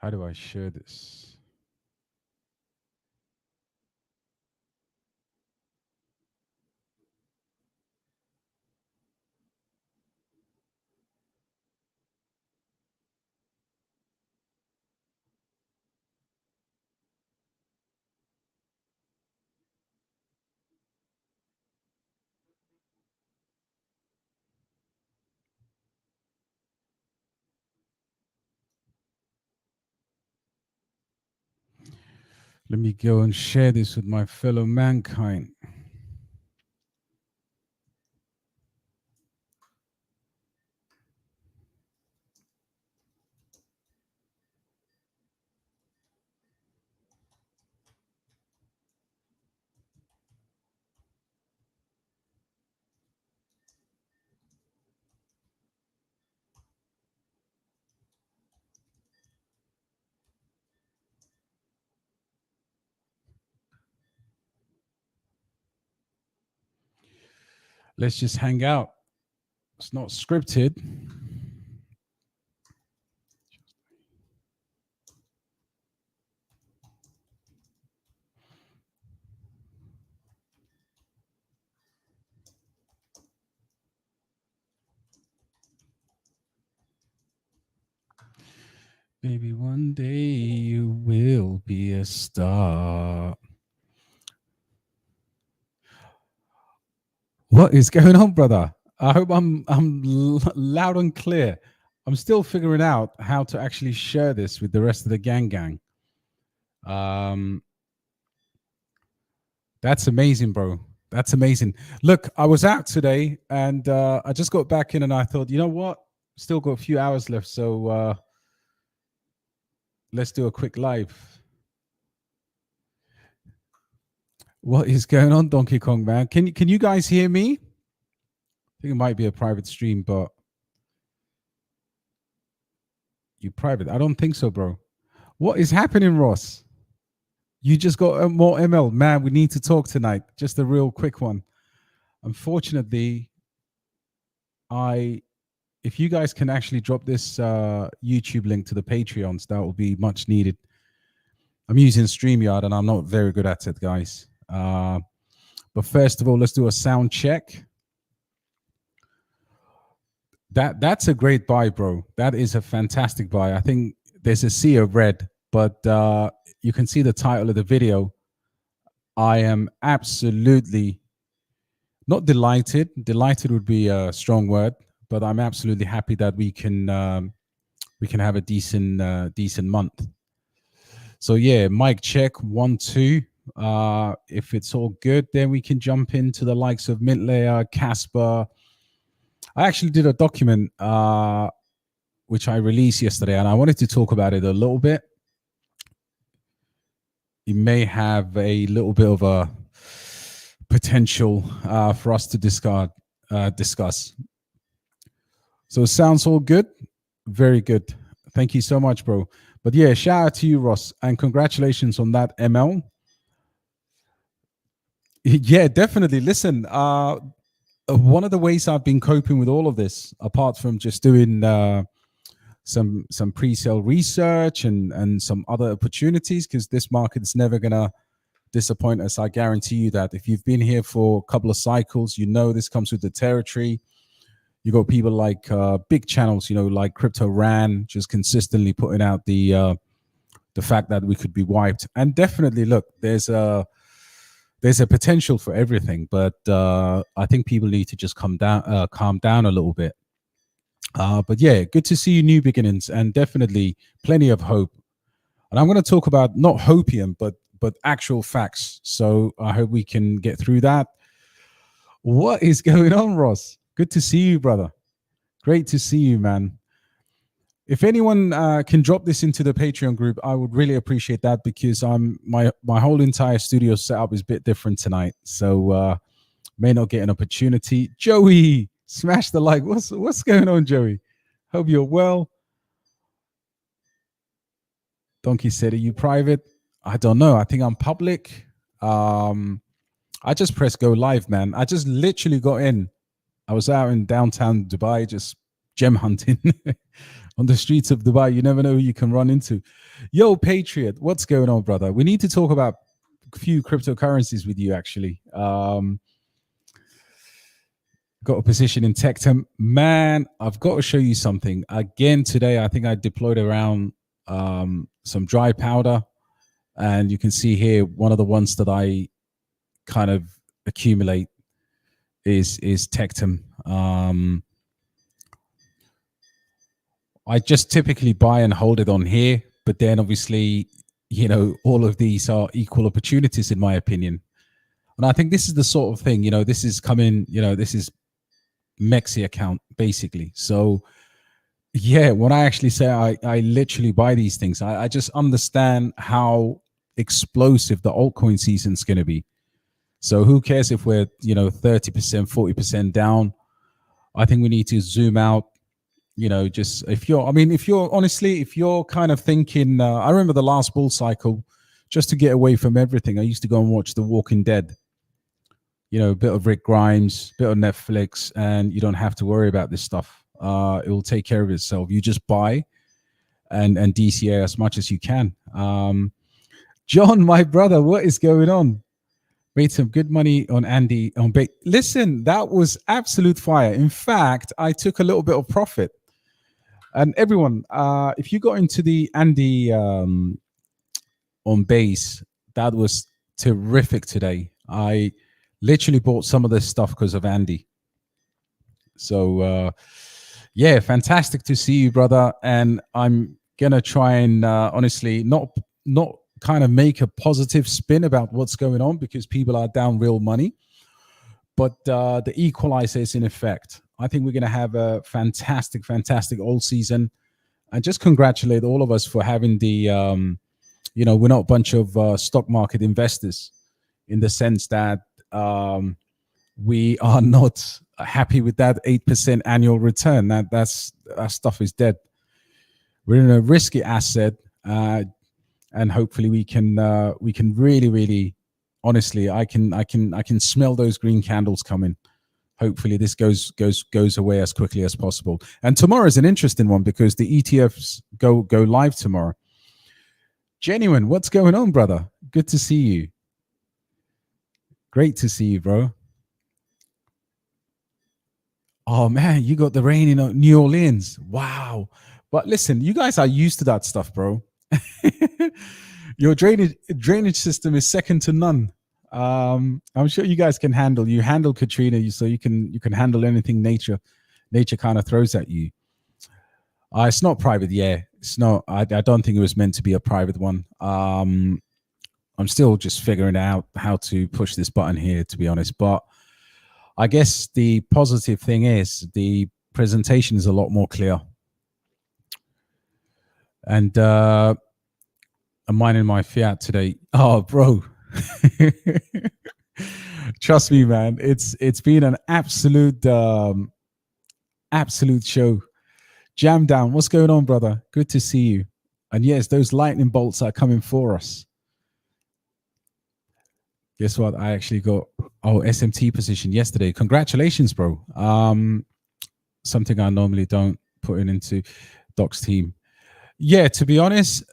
How do I share this? Let me go and share this with my fellow mankind. Let's just hang out. It's not scripted. Maybe one day you will be a star. What is going on, brother? I hope I'm loud and clear. I'm still figuring out how to actually share this with the rest of the gang. That's amazing, bro. That's amazing. Look, I was out today and I just got back in and I thought, you know what? Still got a few hours left, so let's do a quick live. What is going on, Donkey Kong, man? Can you guys hear me? I think it might be a private stream, but you private? I don't think so, bro. What is happening, Ross? You just got more ML. Man, we need to talk tonight. Just a real quick one. Unfortunately, if you guys can actually drop this YouTube link to the Patreons, that will be much needed. I'm using StreamYard and I'm not very good at it, guys. But first of all, let's do a sound check. That's a great buy, bro. That is a fantastic buy. I think there's a sea of red, but you can see the title of the video. I am absolutely not delighted. Delighted would be a strong word, but I'm absolutely happy that we can have a decent month. So yeah, mic check 1 2. If it's all good, then we can jump into the likes of Mintlayer, Casper. I actually did a document which I released yesterday, and I wanted to talk about it a little bit. It may have a little bit of a potential for us to discuss. So it sounds all good. Very good. Thank you so much, bro. But yeah, shout out to you, Ross, and congratulations on that ML. Yeah, definitely. Listen, one of the ways I've been coping with all of this, apart from just doing some pre-sale research and some other opportunities, because this market is never gonna disappoint us. I guarantee you that. If you've been here for a couple of cycles, you know this comes with the territory. You got people like big channels, you know, like Crypto Ran, just consistently putting out the fact that we could be wiped. And definitely, look, there's a potential for everything, but I think people need to just calm down a little bit. But yeah, good to see you, new beginnings, and definitely plenty of hope. And I'm going to talk about not hopium, but actual facts. So I hope we can get through that. What is going on, Ross? Good to see you, brother. Great to see you, man. If anyone can drop this into the Patreon group, I would really appreciate that, because my whole entire studio setup is a bit different tonight, so may not get an opportunity. Joey, smash the like. What's going on, Joey? Hope you're well. Donkey said, "Are you private?" I don't know. I think I'm public. I just pressed go live, man. I just literally got in. I was out in downtown Dubai, just gem hunting. on the streets of Dubai. You never know who you can run into. Yo, Patriot, what's going on, brother? We need to talk about a few cryptocurrencies with you, actually. Got a position in Tectum. Man, I've got to show you something. Again, today, I think I deployed around some dry powder. And you can see here, one of the ones that I kind of accumulate is Tectum. I just typically buy and hold it on here, but then obviously, you know, all of these are equal opportunities in my opinion. And I think this is the sort of thing, you know, this is coming, you know, this is MEXC account basically. So yeah, when I actually say I literally buy these things, I just understand how explosive the altcoin season is going to be. So who cares if we're, you know, 30%, 40% down? I think we need to zoom out. You know, just if you're kind of thinking, I remember the last bull cycle, just to get away from everything, I used to go and watch The Walking Dead, you know, a bit of Rick Grimes, a bit of Netflix, and you don't have to worry about this stuff. It will take care of itself. You just buy and DCA as much as you can. John, my brother, what is going on? Made some good money on Andy on bait. Listen, that was absolute fire. In fact, I took a little bit of profit. And everyone, if you got into the Andy on base, that was terrific today. I literally bought some of this stuff because of Andy. So yeah, fantastic to see you, brother. And I'm gonna try and honestly not kind of make a positive spin about what's going on because people are down real money. But the equalizer is in effect. I think we're going to have a fantastic all season. And just congratulate all of us for having the, you know, we're not a bunch of stock market investors in the sense that we are not happy with that 8% annual return. That stuff is dead. We're in a risky asset, and hopefully we can really, honestly, I can smell those green candles coming. Hopefully this goes away as quickly as possible. And tomorrow is an interesting one because the ETFs go live tomorrow. Genuine, what's going on, brother? Good to see you. Great to see you, bro. Oh man, you got the rain in New Orleans. Wow. But listen, you guys are used to that stuff, bro. Your drainage system is second to none. I'm sure you guys can handle. You handle Katrina, so you can handle anything nature kind of throws at you. It's not private, yeah. It's not. I don't think it was meant to be a private one. I'm still just figuring out how to push this button here, to be honest. But I guess the positive thing is the presentation is a lot more clear. And I'm mining my fiat today. Oh, bro. Trust me, man. It's been an absolute show. Jam down. What's going on, brother? Good to see you. And yes, those lightning bolts are coming for us. Guess what? I actually got SMT position yesterday. Congratulations, bro. Something I normally don't put into Doc's team. Yeah, to be honest,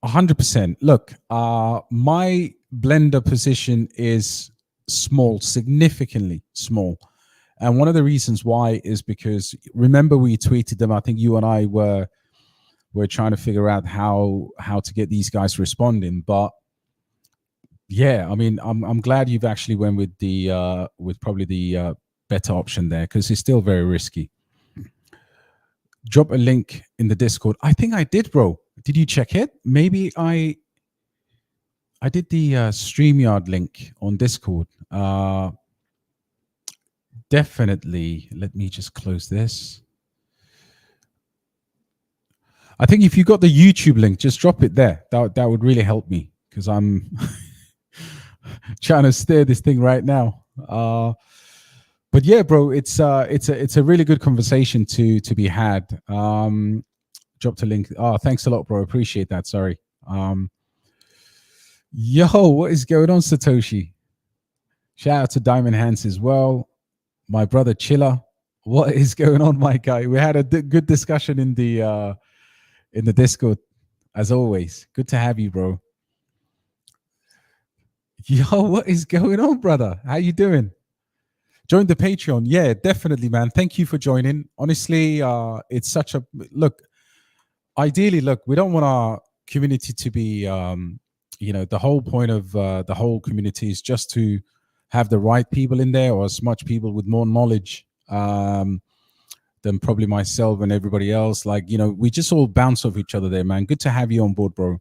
100%. Look, my blender position is small, significantly small. And one of the reasons why is because, remember, we tweeted them. I think you and I were trying to figure out how to get these guys responding. But yeah, I mean, I'm glad you've actually went with the with probably the better option there, because it's still very risky. Drop a link in the Discord. I think I did, bro. Did you check it? Maybe I did the StreamYard link on Discord. Definitely. Let me just close this. I think if you got the YouTube link, just drop it there. That would really help me, because I'm trying to steer this thing right now. But yeah, bro, it's a really good conversation to be had. Dropped a link. Oh, thanks a lot, bro. Appreciate that. Sorry. Yo, what is going on, Satoshi? Shout out to Diamond Hands as well. My brother Chilla What is going on, my guy? We had a good discussion in the Discord, as always. Good to have you, bro. Yo, what is going on, brother? How you doing? Join the Patreon. Yeah, definitely, man. Thank you for joining. Honestly, it's such a look. Ideally, look, we don't want our community to be, the whole point of the whole community is just to have the right people in there, or as much people with more knowledge than probably myself and everybody else. Like, we just all bounce off each other there, man. Good to have you on board, bro.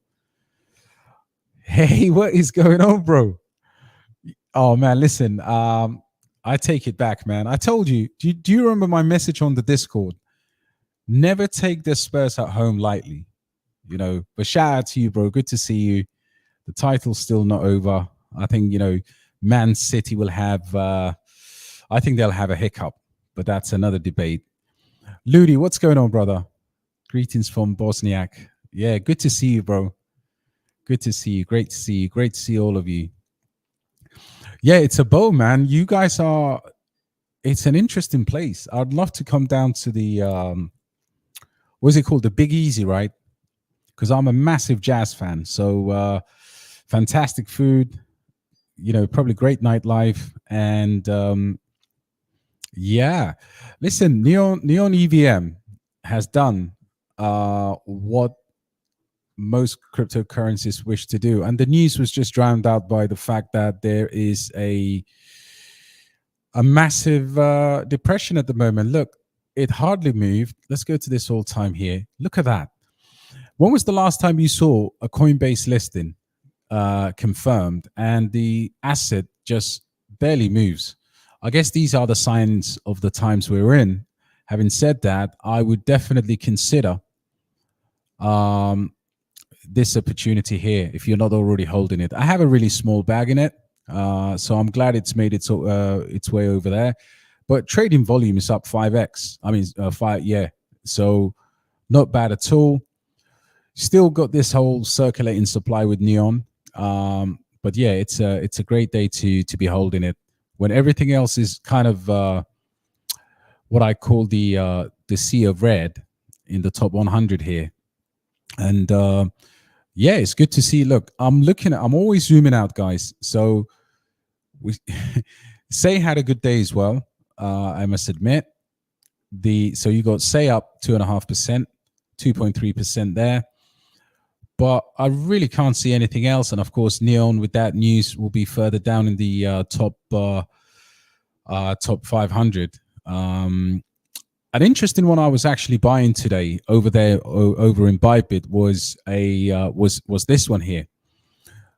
Hey, what is going on, bro? Oh man, listen, I take it back, man. I told you, do you remember my message on the Discord? Never take the Spurs at home lightly, but shout out to you, bro. Good to see you. The title's still not over. I think, Man City will have, I think they'll have a hiccup, but that's another debate. Ludi, what's going on, brother? Greetings from Bosniak. Yeah, good to see you, bro. Good to see you. Great to see you. Great to see all of you. Yeah, it's a bow, man. You guys are, it's an interesting place. I'd love to come down to the, what's it called? The Big Easy, right? Because I'm a massive jazz fan. So fantastic food, probably great nightlife. And yeah, listen, Neon EVM has done what most cryptocurrencies wish to do, and the news was just drowned out by the fact that there is a massive depression at the moment. Look, it hardly moved. Let's go to this all time here. Look at that. When was the last time you saw a Coinbase listing confirmed and the asset just barely moves? I guess these are the signs of the times we're in. Having said that, I would definitely consider this opportunity here if you're not already holding it. I have a really small bag in it, so I'm glad it's made its way over there. But trading volume is up 5x. I mean, 5, yeah. So not bad at all. Still got this whole circulating supply with Neon, but yeah, it's a great day to be holding it when everything else is kind of what I call the sea of red in the top 100 here. And yeah, it's good to see. Look, I'm always zooming out, guys. So we Say had a good day as well. I must admit. So you got Say up 2.5%, 2.3% there. But I really can't see anything else. And of course, Neon with that news will be further down in the top 500. An interesting one I was actually buying today over there over in Bybit was was this one here.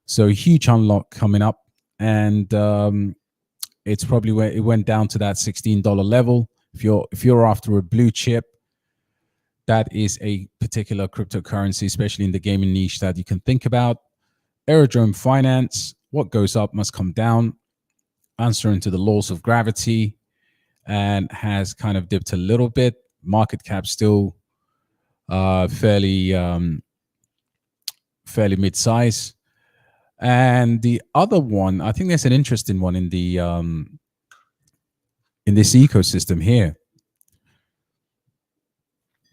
So a huge unlock coming up, and it's probably where it went down to that $16 level. If you're after a blue chip, that is a particular cryptocurrency, especially in the gaming niche, that you can think about. Aerodrome Finance, what goes up must come down, answering to the laws of gravity, and has kind of dipped a little bit. Market cap still fairly mid-size. And the other one, I think there's an interesting one in the in this ecosystem here.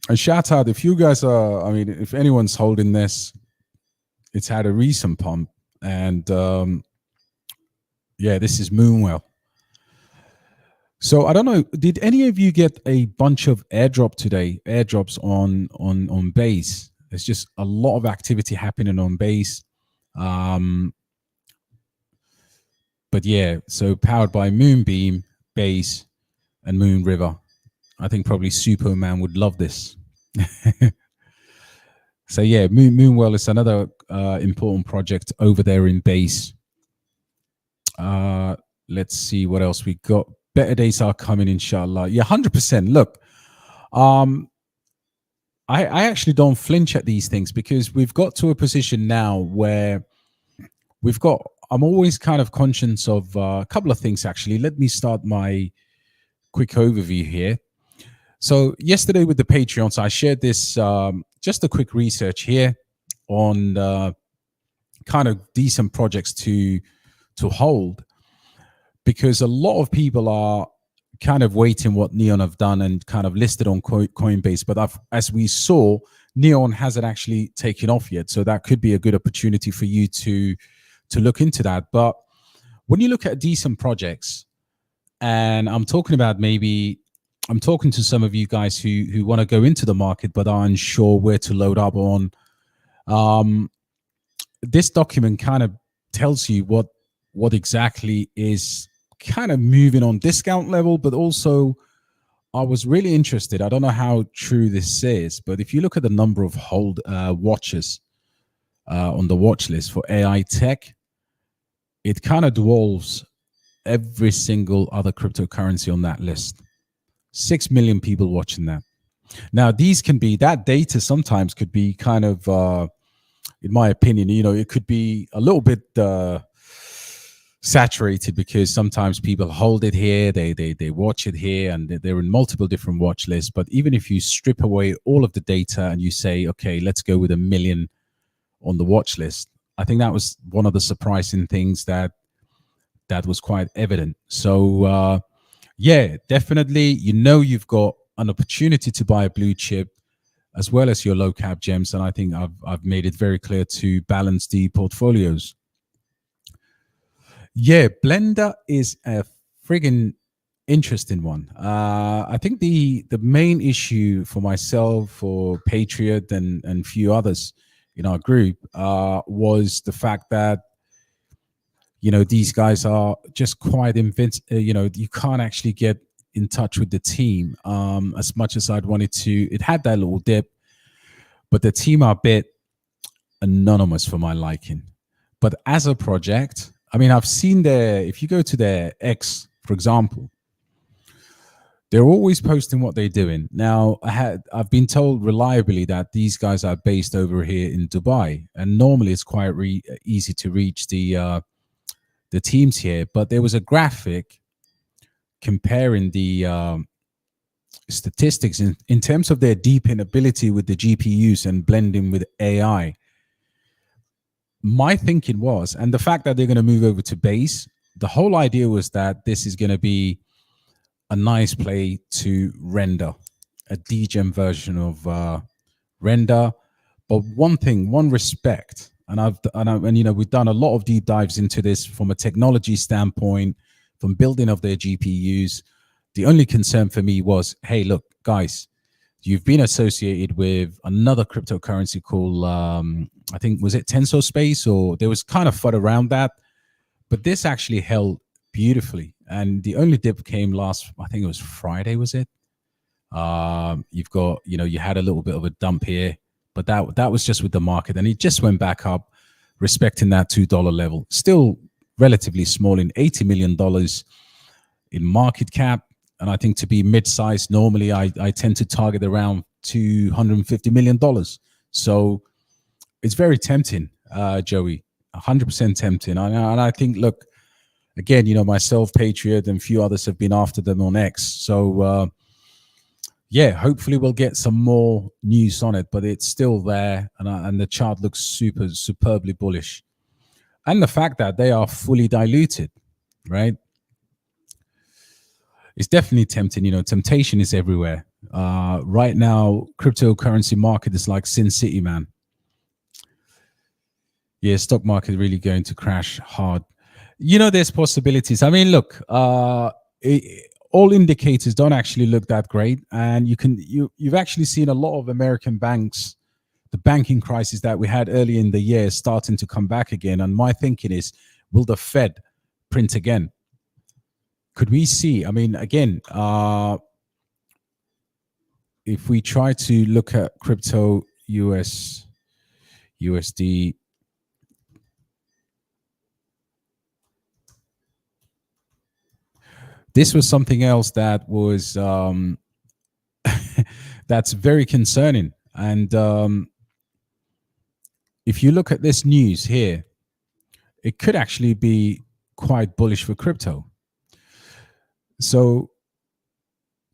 And shout out if you guys are, I mean, if anyone's holding this, it's had a recent pump. And yeah, this is Moonwell. So I don't know, did any of you get a bunch of airdrops on Base? There's just a lot of activity happening on Base. But yeah, so powered by Moonbeam, Base, and Moon River. I think probably Superman would love this. So yeah, Moonwell is another important project over there in Base. Let's see what else we got. Better days are coming, inshallah. Yeah, 100%. Look, I actually don't flinch at these things because we've got to a position now where I'm always kind of conscious of a couple of things, actually. Let me start my quick overview here. So yesterday with the Patreons, I shared this, just a quick research here on kind of decent projects to hold, because a lot of people are kind of waiting what Neon have done and kind of listed on Coinbase. But as we saw, Neon hasn't actually taken off yet, so that could be a good opportunity for you to look into that. But when you look at decent projects, and I'm talking to some of you guys who want to go into the market but are unsure where to load up on. This document kind of tells you what exactly is kind of moving on discount level, but also I was really interested. I don't know how true this is, but if you look at the number of watches on the watch list for AI tech, it kind of dwarfs every single other cryptocurrency on that list. 6 million people watching that. Now, that data sometimes could be kind of, in my opinion, it could be a little bit saturated, because sometimes people hold it here, they watch it here, and they're in multiple different watch lists. But even if you strip away all of the data and you say, okay, let's go with 1 million on the watch list, I think that was one of the surprising things that was quite evident. So yeah, definitely, you've got an opportunity to buy a blue chip as well as your low cap gems, and I think I've made it very clear to balance the portfolios. Yeah, Blender is a friggin' interesting one. I think the main issue for myself, for Patriot, and a few others in our group was the fact that these guys are just quite you can't actually get in touch with the team as much as I'd wanted to. It had that little dip, but the team are a bit anonymous for my liking. But as a project, I mean, I've seen if you go to their X, for example, they're always posting what they're doing. Now, I've been told reliably that these guys are based over here in Dubai, and normally it's quite easy to reach the teams here. But there was a graphic comparing the statistics in terms of their deep ability with the GPUs and blending with AI. My thinking was, and the fact that they're going to move over to base, the whole idea was that this is going to be a nice play to render, a degen version of render. But one respect, and we've done a lot of deep dives into this from a technology standpoint, from building of their GPUs. The only concern for me was, hey, look, guys, you've been associated with another cryptocurrency called, I think, was it Tensor Space, or there was kind of FUD around that. But this actually held beautifully. And the only dip came I think it was Friday, was it? You've got, you had a little bit of a dump here, but that was just with the market. And it just went back up, respecting that $2 level. Still relatively small, in $80 million in market cap. And I think to be mid-sized, normally I tend to target around $250 million. So it's very tempting, Joey, 100% tempting. And I think, look, again, myself, Patriot, and a few others have been after them on X. So, yeah, hopefully we'll get some more news on it, but it's still there. And the chart looks superbly bullish. And the fact that they are fully diluted, right? It's definitely tempting. Temptation is everywhere. Right now, cryptocurrency market is like Sin City, man. Yeah, stock market really going to crash hard. There's possibilities. I mean, look, all indicators don't actually look that great, and you've actually seen a lot of American banks, the banking crisis that we had early in the year, starting to come back again. And my thinking is, will the Fed print again? Could we see? I mean, again, if we try to look at crypto USD. This was something else that was that's very concerning. And if you look at this news here, it could actually be quite bullish for crypto. So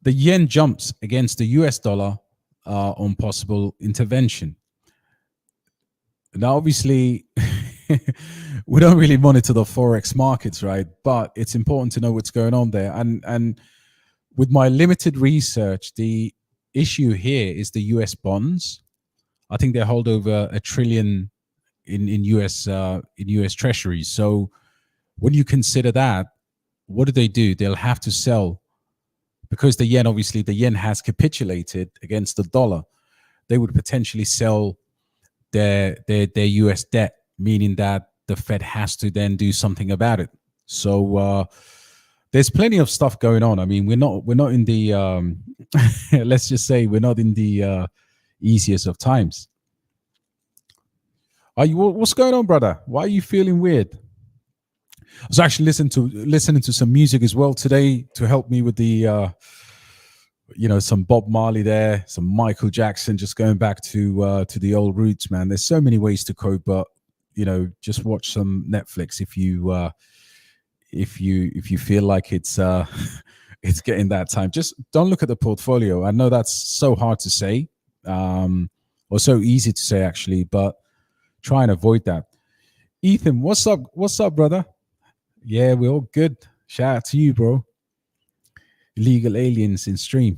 the yen jumps against the US dollar on possible intervention. Now, obviously, we don't really monitor the Forex markets, right? But it's important to know what's going on there. And with my limited research, the issue here is the US bonds. I think they hold over $1 trillion in US treasuries. So when you consider that, what do? They'll have to sell, because the yen, obviously the yen has capitulated against the dollar. They would potentially sell their US debt, meaning that the Fed has to then do something about it. So there's plenty of stuff going on. I mean, we're not in the let's just say we're not in the easiest of times. What's going on, brother? Why are you feeling weird? I was actually listening to some music as well today to help me with the some Bob Marley there, some Michael Jackson, just going back to the old roots, man. There's so many ways to cope, but just watch some Netflix if you feel like it's it's getting that time. Just don't look at the portfolio. I know that's so hard to say, or so easy to say actually, but try and avoid that. Ethan, what's up? What's up, brother? Yeah, we're all good. Shout out to you, bro. Illegal aliens in stream.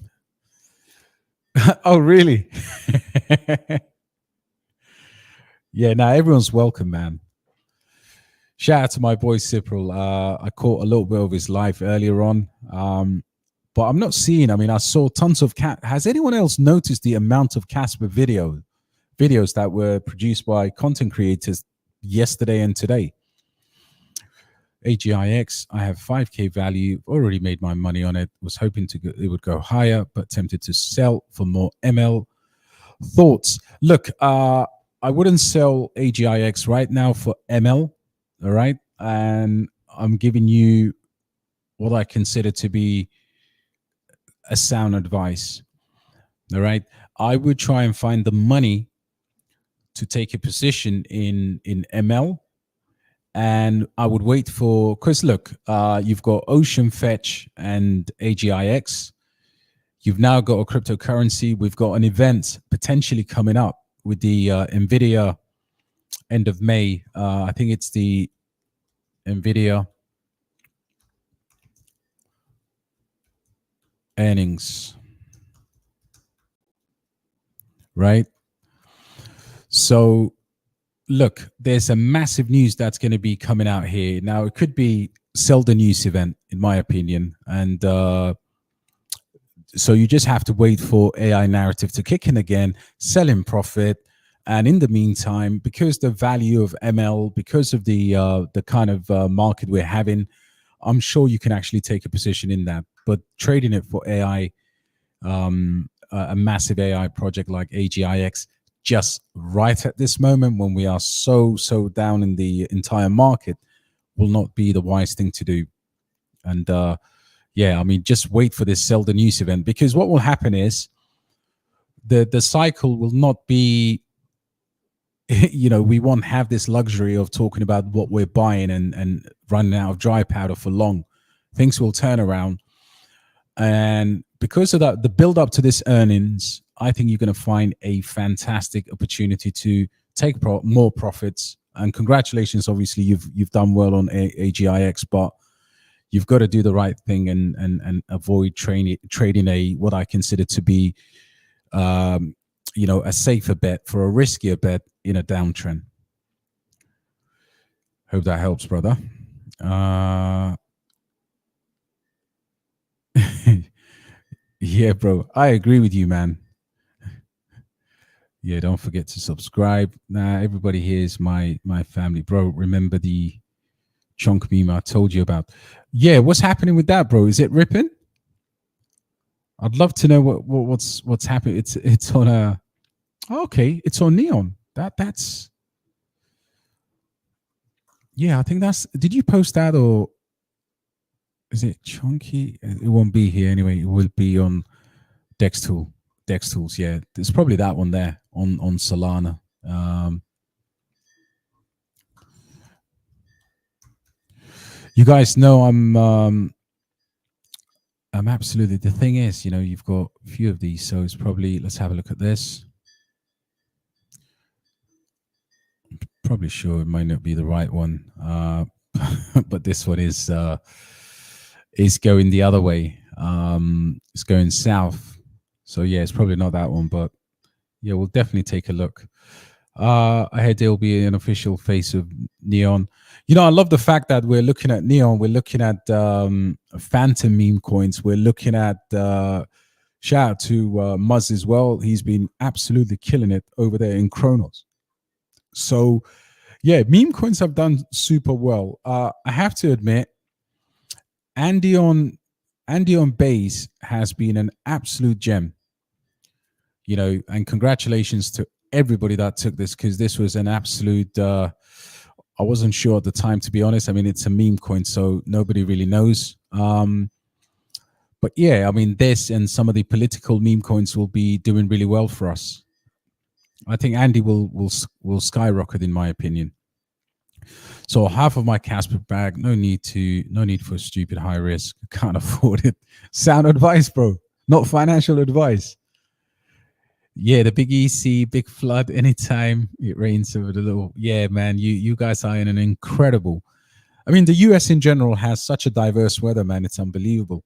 Oh, really? Yeah, now everyone's welcome, man. Shout out to my boy Cypril. I caught a little bit of his live earlier on, but I'm not seeing. I mean, I saw tons of Has anyone else noticed the amount of Casper videos that were produced by content creators yesterday and today? AGIX, I have 5K value, already made my money on it, was hoping it would go higher, but tempted to sell for more ML. Thoughts? Look, I wouldn't sell AGIX right now for ML, all right? And I'm giving you what I consider to be a sound advice, all right? I would try and find the money to take a position in ML, and I would wait for, because look, you've got Ocean Fetch and AGIX. You've now got a cryptocurrency. We've got an event potentially coming up with the NVIDIA end of May. I think it's the NVIDIA earnings, right? So look, there's a massive news that's going to be coming out here. Now, it could be sell the news event, in my opinion. And so you just have to wait for AI narrative to kick in again, sell in profit. And in the meantime, because the value of ML, because of the kind of market we're having, I'm sure you can actually take a position in that. But trading it for AI, a massive AI project like AGIX, just right at this moment when we are so down in the entire market, will not be the wise thing to do. And yeah, I mean, just wait for this sell the news event, because what will happen is the cycle will not be, we won't have this luxury of talking about what we're buying and running out of dry powder for long. Things will turn around. And because of that, the build up to this earnings, I think you're going to find a fantastic opportunity to take more profits. And congratulations, obviously, you've done well on AGIX, but you've got to do the right thing and avoid trading a what I consider to be, a safer bet for a riskier bet in a downtrend. Hope that helps, brother. Yeah, bro, I agree with you, man. Yeah, don't forget to subscribe. Nah, everybody here is my family, bro. Remember the chunk meme I told you about? Yeah, what's happening with that, bro? Is it ripping? I'd love to know what's happening. It's on a okay. It's on Neon. That's yeah. I think that's. Did you post that, or is it chunky? It won't be here anyway. It will be on Dex Tools. Yeah, there's probably that one there on Solana. You guys know I'm absolutely. The thing is, you've got a few of these, so it's probably. Let's have a look at this. Probably sure it might not be the right one, but this one is going the other way. It's going south. So yeah, it's probably not that one, but yeah, we'll definitely take a look. I heard there'll be an official face of Neon. You know, I love the fact that we're looking at Neon, we're looking at Phantom meme coins, we're looking at shout out to Muzz as well. He's been absolutely killing it over there in Kronos. So yeah, meme coins have done super well. I have to admit, Andy on Base has been an absolute gem. You know, and congratulations to everybody that took this, because this was an absolute I wasn't sure at the time, to be honest. I mean, it's a meme coin, so nobody really knows. But yeah, I mean, this and some of the political meme coins will be doing really well for us. I think Andy will skyrocket, in my opinion. So half of my Casper bag, no need for stupid high risk. Can't afford it. Sound advice, bro, not financial advice. Yeah, the big EC, big flood anytime it rains over the little. Yeah, man, you guys are in an incredible. I mean, the US in general has such a diverse weather, man. It's unbelievable.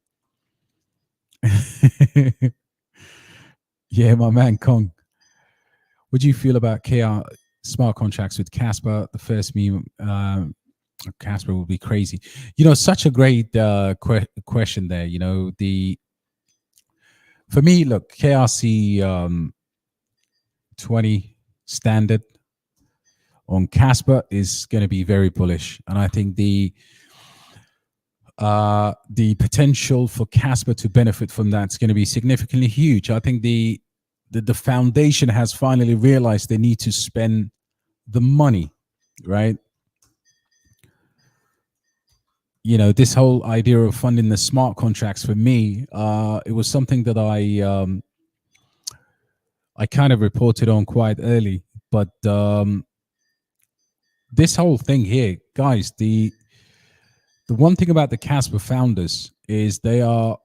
Yeah, my man Kong. What do you feel about KR smart contracts with Casper? The first meme, Casper will be crazy. You know, such a great question there. You know, for me, look, KRC 20 standard on Casper is going to be very bullish, and I think the potential for Casper to benefit from that is going to be significantly huge. I think the foundation has finally realized they need to spend the money, right? You know, this whole idea of funding the smart contracts, for me, it was something that I kind of reported on quite early, but this whole thing here, guys, the one thing about the Casper founders is they are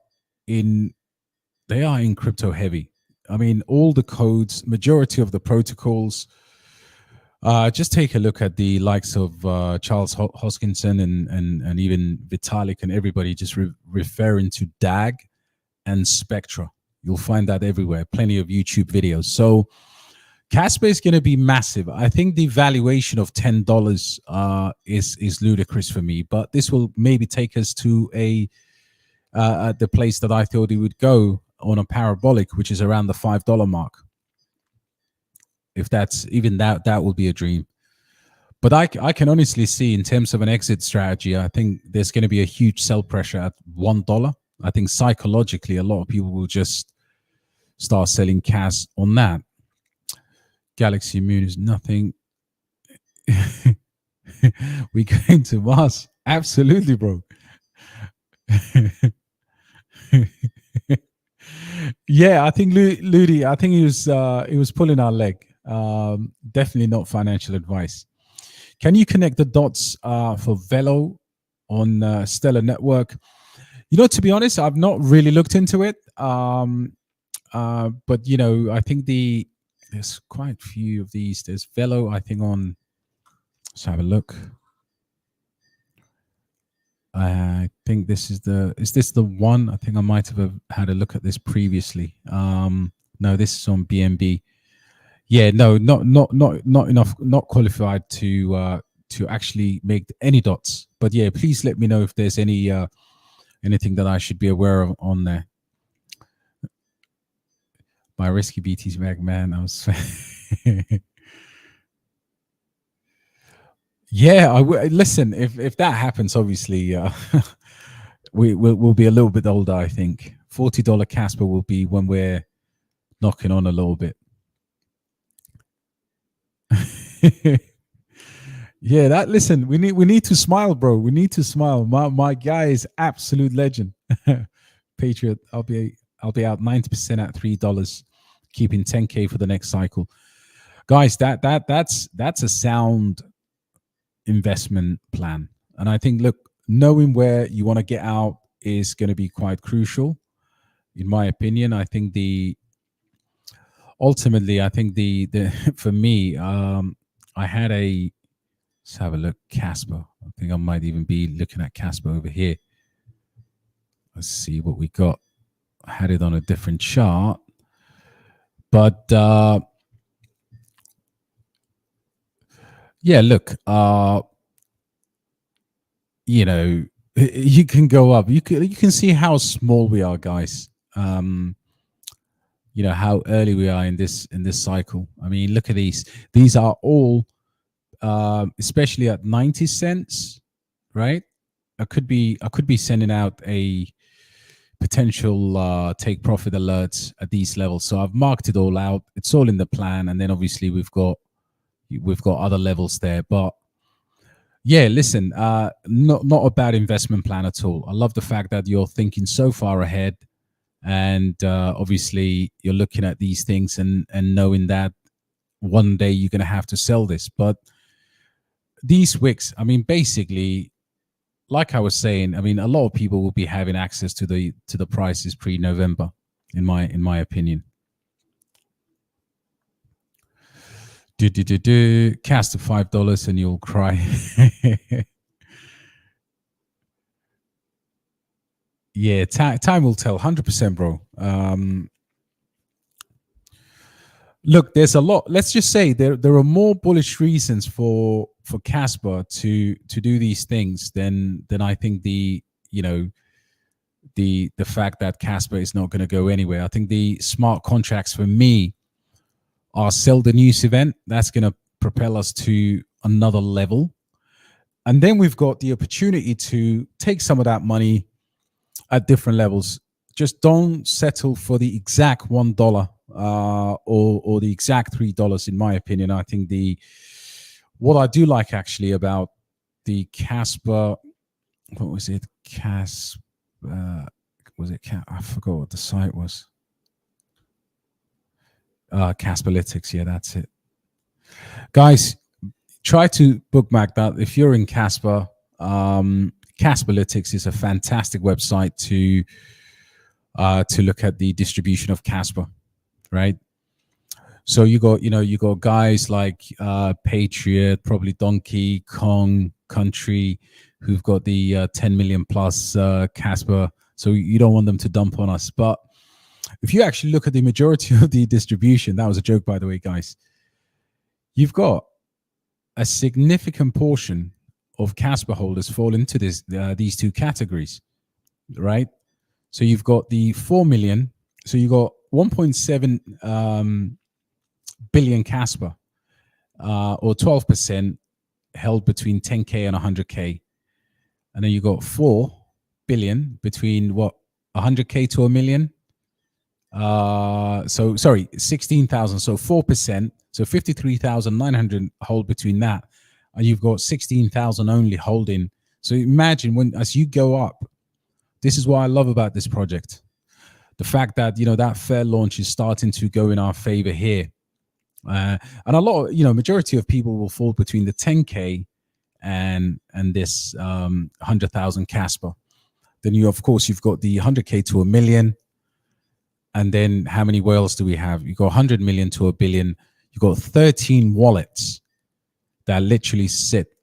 in crypto heavy. I mean, all the codes, majority of the protocols. Just take a look at the likes of Charles Hoskinson and even Vitalik and everybody just referring to DAG and Spectra. You'll find that everywhere. Plenty of YouTube videos. So Casper is going to be massive. I think the valuation of $10 is ludicrous for me, but this will maybe take us to the place that I thought it would go on a parabolic, which is around the $5 mark. If that's even that will be a dream. But I can honestly see, in terms of an exit strategy, I think there's going to be a huge sell pressure at $1. I think psychologically, a lot of people will just start selling CAS on that. Galaxy Moon is nothing. We going to Mars? Absolutely, bro. Yeah, I think Ludi, I think he was pulling our leg. Definitely not financial advice. Can you connect the dots for Velo on Stellar Network? You know, to be honest, I've not really looked into it. But you know, I think there's quite a few of these. There's Velo, I think, on. Let's have a look. I think this is this the one? I think I might have had a look at this previously. No, this is on BNB. Yeah, no, not enough, not qualified to actually make any dots. But yeah, please let me know if there's anything that I should be aware of on there. My risky BT's mag, man. I was. Yeah, listen. If that happens, obviously, we'll be a little bit older. I think $40 Casper will be when we're knocking on a little bit. Yeah, that. Listen, we need to smile, bro. We need to smile. My guy is absolute legend. Patriot. I'll be out 90% at $3, keeping 10K for the next cycle. Guys, that's a sound investment plan. And I think, look, knowing where you want to get out is going to be quite crucial, in my opinion. I think ultimately, I think for me, I had let's have a look, Casper. I think I might even be looking at Casper over here. Let's see what we got. I had it on a different chart, but yeah, look, you know, you can go up. You can see how small we are, guys. You know how early we are in this cycle. I mean, look at these. These are all, especially at 90 cents, right? I could be sending out a potential take profit alerts at these levels. So I've marked it all out. It's all in the plan, and then obviously we've got other levels there. But yeah, listen, not a bad investment plan at all. I love the fact that you're thinking so far ahead, and obviously you're looking at these things and knowing that one day you're going to have to sell this. But these wicks, I mean, basically, like I was saying, I mean, a lot of people will be having access to the prices pre-November, in my opinion. Cast to $5 and you'll cry. Yeah, time will tell. 100%, bro. Look, there's a lot. Let's just say there are more bullish reasons for Casper to do these things than I think the fact that Casper is not going to go anywhere. I think the smart contracts for me are sell the news event. That's going to propel us to another level, and then we've got the opportunity to take some of that money at different levels. Just don't settle for the exact $1 or the exact $3. In my opinion, I think what I do like actually about the Casper, what was it? I forgot what the site was. Casperlytics, yeah, that's it. Guys, try to bookmark that. If you're in Casper, Casperlytics is a fantastic website to look at the distribution of Casper, right? So you got guys like Patriot, probably Donkey Kong Country, who've got the 10 million plus Casper. So you don't want them to dump on us. But if you actually look at the majority of the distribution, that was a joke, by the way, guys, you've got a significant portion of Casper holders fall into these two categories, right? So you've got the 4 million. So you got 1.7 billion Casper, or 12% held between 10K and 100K. And then you got 4 billion between 100K to a million. So sorry, 16,000. So 4%. So 53,900 hold between that. And you've got 16,000 only holding. So imagine as you go up, this is what I love about this project. The fact that, that fair launch is starting to go in our favor here. And a lot of, majority of people will fall between the 10K and this 100,000 Casper. Then you've got the 100K to a million. And then how many whales do we have? You've got 100 million to a billion. You've got 13 wallets that literally sit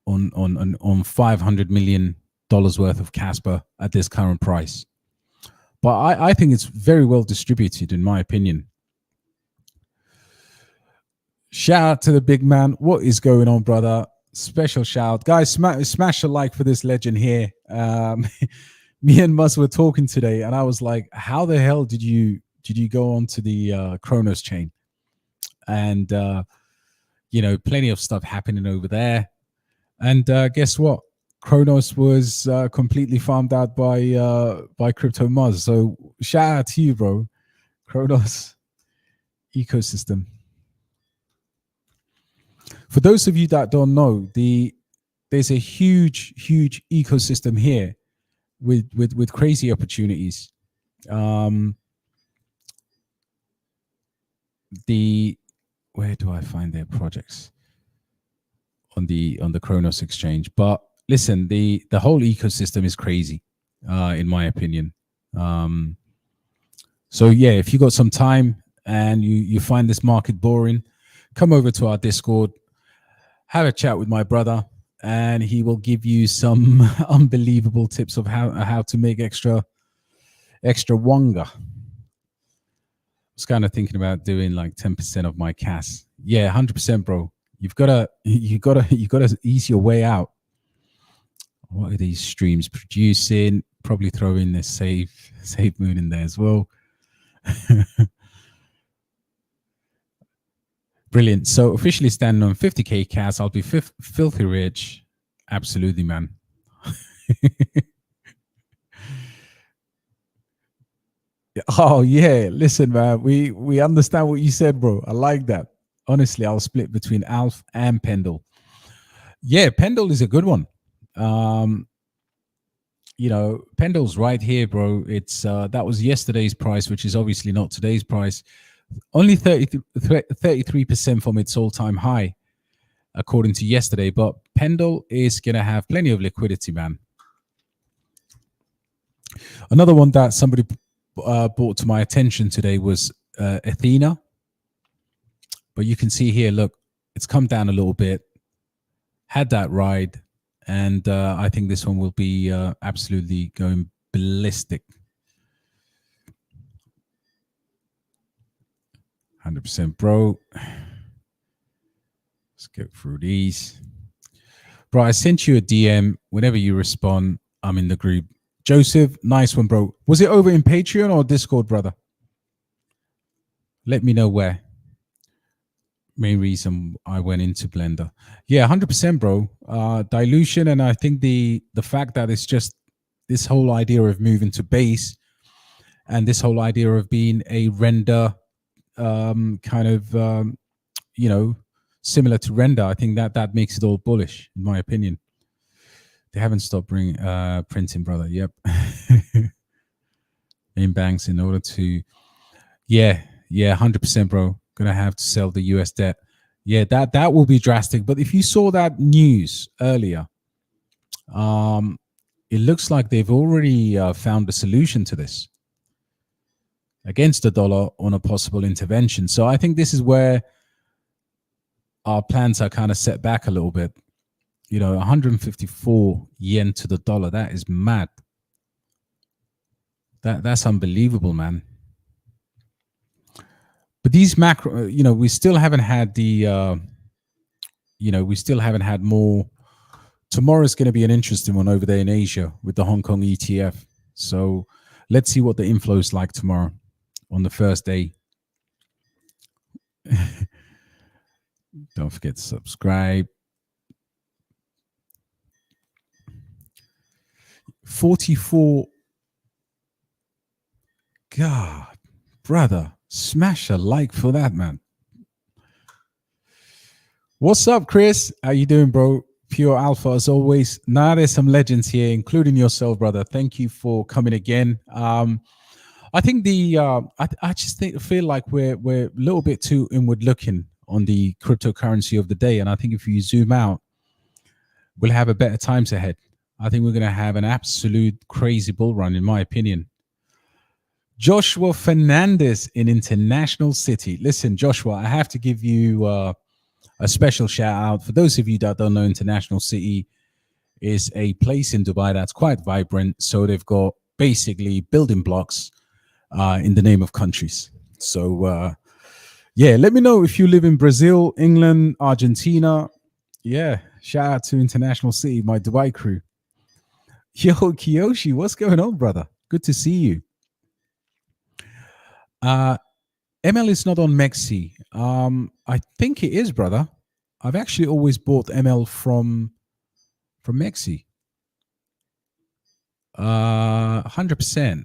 on $500 million worth of Casper at this current price. But I think it's very well distributed, in my opinion. Shout out to the big man. What is going on, brother? Special shout. Guys, smash a like for this legend here. Me and Mus were talking today, and I was like, how the hell did you go onto the Kronos chain? And plenty of stuff happening over there. And guess what? Kronos was completely farmed out by Crypto Muzz. So shout out to you, bro. Kronos ecosystem. For those of you that don't know, there's a huge ecosystem here with crazy opportunities. Where do I find their projects? On the Kronos exchange. But listen, the whole ecosystem is crazy, in my opinion. So yeah, if you got some time and you find this market boring, come over to our Discord, have a chat with my brother, and he will give you some unbelievable tips of how to make extra extra wonga. I was kind of thinking about doing like 10% of my cash. Yeah, 100%, bro. You gotta ease your way out. What are these streams producing? Probably throw in this save moon in there as well. Brilliant. So officially standing on 50k cash. I'll be filthy rich. Absolutely, man. Oh yeah, listen, man. We understand what you said, bro. I like that. Honestly, I'll split between Alf and Pendle. Yeah, Pendle is a good one. Pendle's right here, bro. It's that was yesterday's price, which is obviously not today's price. Only 33% from its all-time high, according to yesterday. But Pendle is gonna have plenty of liquidity, man. Another one that somebody brought to my attention today was Athena. But you can see here, look, it's come down a little bit, had that ride, and I think this one will be absolutely going ballistic. 100%, bro. Let's get through these. Bro, I sent you a DM. Whenever you respond, I'm in the group. Joseph, nice one, bro. Was it over in Patreon or Discord, brother? Let me know where. Main reason I went into Blender. Yeah, 100%, bro. Dilution, and I think the fact that it's just this whole idea of moving to base and this whole idea of being a render kind of, similar to render, I think that makes it all bullish, in my opinion. They haven't stopped printing, brother. Yep. Main banks in order to, yeah, 100%, bro. Gonna have to sell the US debt. Yeah, that will be drastic. But if you saw that news earlier, it looks like they've already found a solution to this against the dollar on a possible intervention. So I think this is where our plans are kind of set back a little bit. 154 yen to the dollar. That is mad. That's unbelievable, man. But these macro, we still haven't had the, we still haven't had more. Tomorrow's going to be an interesting one over there in Asia with the Hong Kong ETF. So let's see what the inflow is like tomorrow on the first day. Don't forget to subscribe. 44. God, brother, smash a like for that, man. What's up, Chris? How you doing, bro? Pure Alpha as always. Now there's some legends here, including yourself, brother. Thank you for coming again. I think I just feel like we're a little bit too inward looking on the cryptocurrency of the day, and I think if you zoom out, we'll have a better times ahead. I think we're going to have an absolute crazy bull run, in my opinion. Joshua Fernandez in International City. Listen, Joshua, I have to give you a special shout out. For those of you that don't know, International City is a place in Dubai that's quite vibrant. So they've got basically building blocks in the name of countries. So, yeah, let me know if you live in Brazil, England, Argentina. Yeah, shout out to International City, my Dubai crew. Yo, Kiyoshi, what's going on, brother? Good to see you. ML is not on MEXC. I think it is, brother. I've actually always bought ML from MEXC. 100%.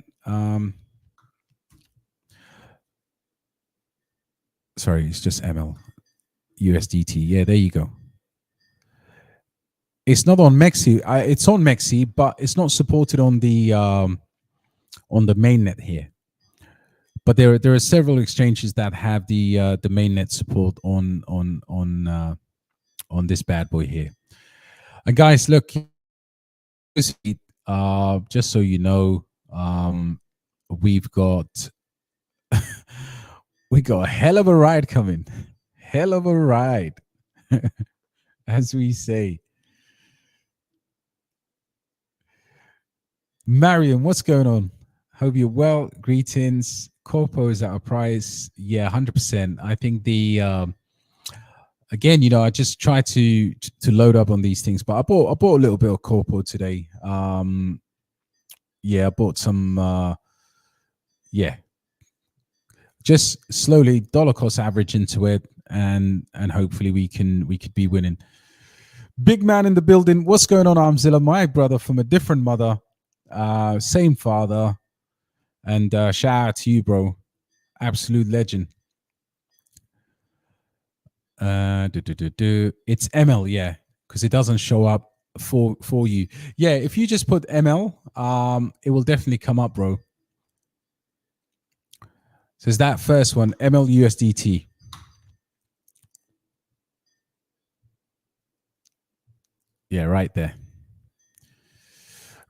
Sorry, it's just ML. USDT. Yeah, there you go. It's not on MEXC. It's on MEXC, but it's not supported on the mainnet here. But there are several exchanges that have the mainnet support on this bad boy here. And guys, look, just so you know, we've got we got a hell of a ride coming. Hell of a ride, as we say. Mariam, what's going on? Hope you're well. Greetings. Corpo is at a price. Yeah, 100%. I think again, I just try to load up on these things, but I bought a little bit of Corpo today. Yeah, I bought some. Yeah, just slowly dollar cost average into it, and hopefully we could be winning. Big man in the building. What's going on, Armzilla? My brother from a different mother, same father, and shout out to you, bro. Absolute legend. It's ML, yeah, because it doesn't show up for you. Yeah, if you just put ML, it will definitely come up, bro. So it's that first one, ML USDT. Yeah, right there.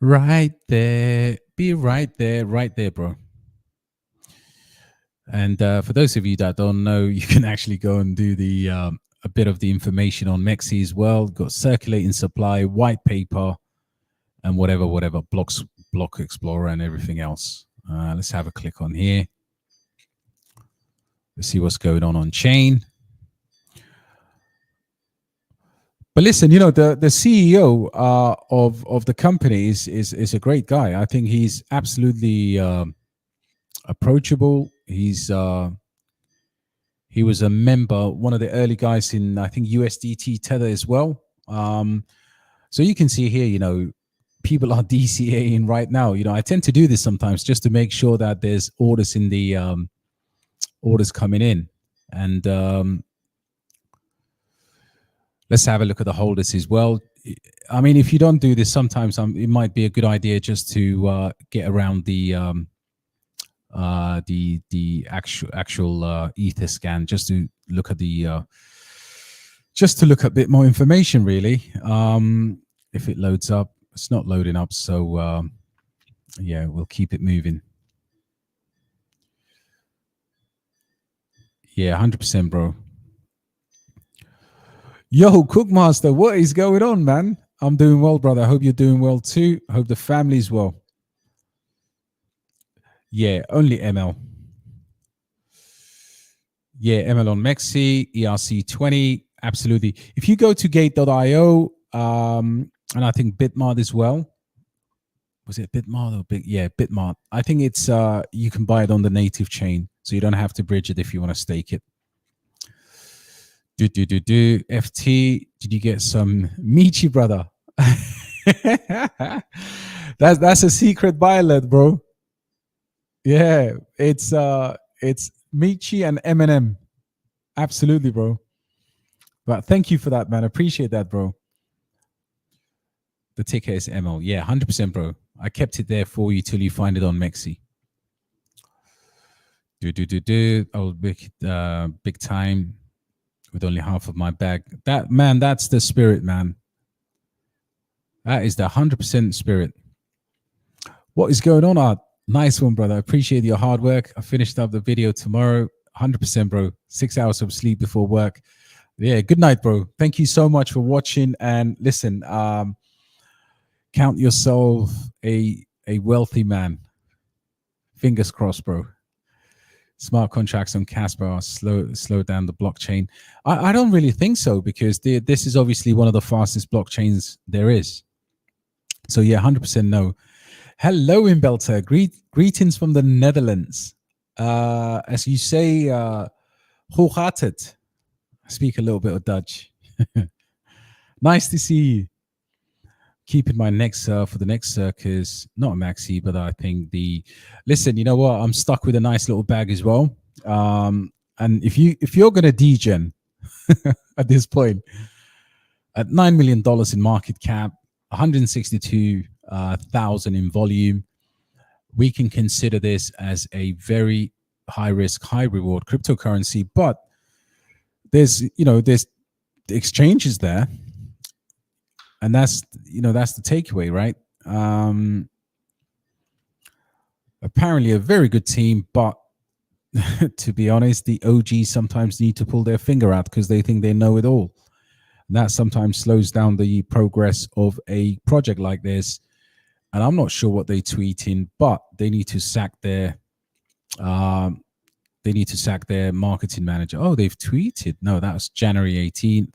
Right there. Be right there, bro. And for those of you that don't know, you can actually go and do the a bit of the information on MEXC as well. Got circulating supply, white paper, and whatever block explorer and everything else. Let's have a click on here. Let's see what's going on chain. But listen, the CEO of the company is a great guy. I think he's absolutely approachable. He was a member, one of the early guys in, I think, USDT Tether as well. So you can see here, people are DCAing right now. I tend to do this sometimes just to make sure that there's orders in the orders coming in. And let's have a look at the holders as well. I mean, if you don't do this, sometimes it might be a good idea just to get around the actual ether scan, just to look at a bit more information, really. If it loads up, it's not loading up, so yeah, we'll keep it moving. Yeah, 100%, bro. Yo, Cookmaster, what is going on, man? I'm doing well, brother. I hope you're doing well too. Hope the family's well. Yeah, only ML. Yeah, ML on MEXC, ERC20, absolutely. If you go to gate.io, and I think Bitmart as well. Was it Bitmart or Bitmart? I think it's you can buy it on the native chain, so you don't have to bridge it if you want to stake it. FT, did you get some Michi, brother? That's a secret buy alert, bro. Yeah, it's Michi and Eminem. Absolutely, bro. But thank you for that, man. I appreciate that, bro. The ticker is ML. Yeah, 100%, bro. I kept it there for you till you find it on MEXC. Oh, big time. With only half of my bag. That's the spirit, man. That is the 100% spirit. What is going on, Art? Nice one, brother. I appreciate your hard work. I finished up the video tomorrow. 100%, bro. 6 hours of sleep before work. Yeah, good night, bro. Thank you so much for watching. And listen, count yourself a wealthy man. Fingers crossed, bro. Smart contracts on Casper are slow down the blockchain. I don't really think so, because this is obviously one of the fastest blockchains there is. So yeah, 100% no. Hello, Imbelter. Greetings from the Netherlands. As you say, hoe gaat het? I speak a little bit of Dutch. Nice to see you. Keeping my next for the next circus, not a maxi, but I think listen, you know what? I'm stuck with a nice little bag as well. And if you're gonna degen at this point, at $9 million in market cap, 162,000 in volume, we can consider this as a very high risk, high reward cryptocurrency. But there's the exchanges there. And that's the takeaway, right? Apparently a very good team, but to be honest, the OGs sometimes need to pull their finger out because they think they know it all. And that sometimes slows down the progress of a project like this. and I'm not sure what they tweeting, but they need to sack their marketing manager. Oh, they've tweeted. No, that was January 18th.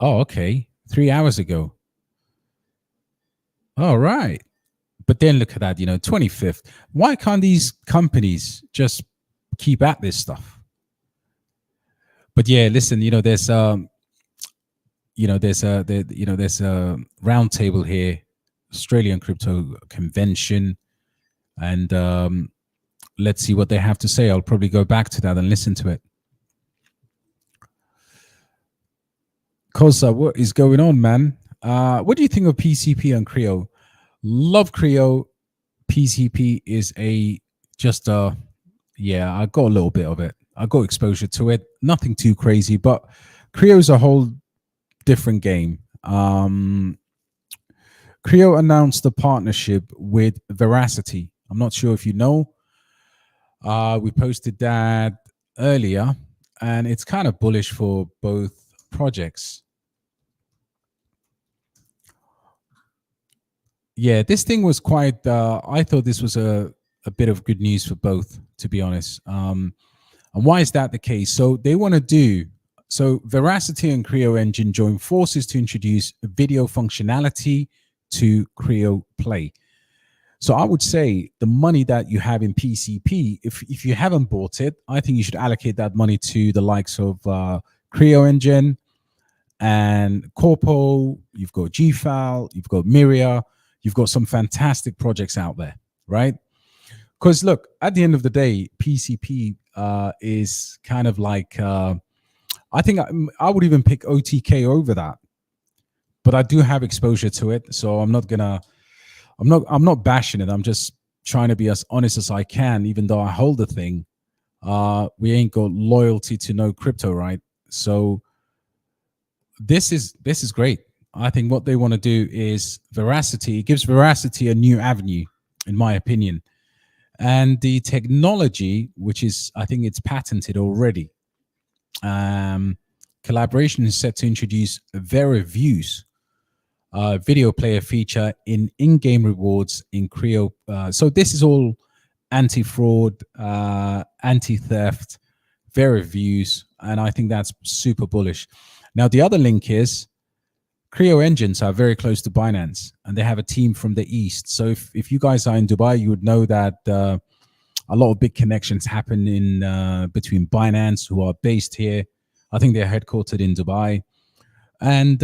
Oh, okay. 3 hours ago. All right. But then look at that, 25th. Why can't these companies just keep at this stuff? But yeah, listen, there's there's a roundtable here, Australian Crypto Convention, and let's see what they have to say. I'll probably go back to that and listen to it. Kosa, what is going on, man? What do you think of PCP and Creo? Love Creo. PCP is I got a little bit of it. I got exposure to it. Nothing too crazy, but Creo's a whole different game. Creo announced a partnership with Veracity. I'm not sure if you know. We posted that earlier, and it's kind of bullish for both projects. Yeah, this thing was quite. I thought this was a bit of good news for both, to be honest. And why is that the case? So they want to do. So Veracity and Creo Engine join forces to introduce video functionality to Creo Play. So I would say the money that you have in PCP, if you haven't bought it, I think you should allocate that money to the likes of Creo Engine and Corpo. You've got GFAL, you've got Miria, you've got some fantastic projects out there, right? Because look, at the end of the day, PCP is kind of like, I think I would even pick OTK over that. But I do have exposure to it, so I'm not bashing it. I'm just trying to be as honest as I can, even though I hold the thing. We ain't got loyalty to no crypto, right? So this is great. I think what they want to do is Veracity. It gives Veracity a new avenue, in my opinion. And the technology, which is, I think it's patented already. Collaboration is set to introduce VeriViews, video player feature in-game rewards in Creo. So this is all anti-fraud, anti-theft, VeriViews, and I think that's super bullish. Now, the other link is Creo engines are very close to Binance, and they have a team from the East. So if you guys are in Dubai, you would know that a lot of big connections happen in between Binance, who are based here. I think they're headquartered in Dubai. And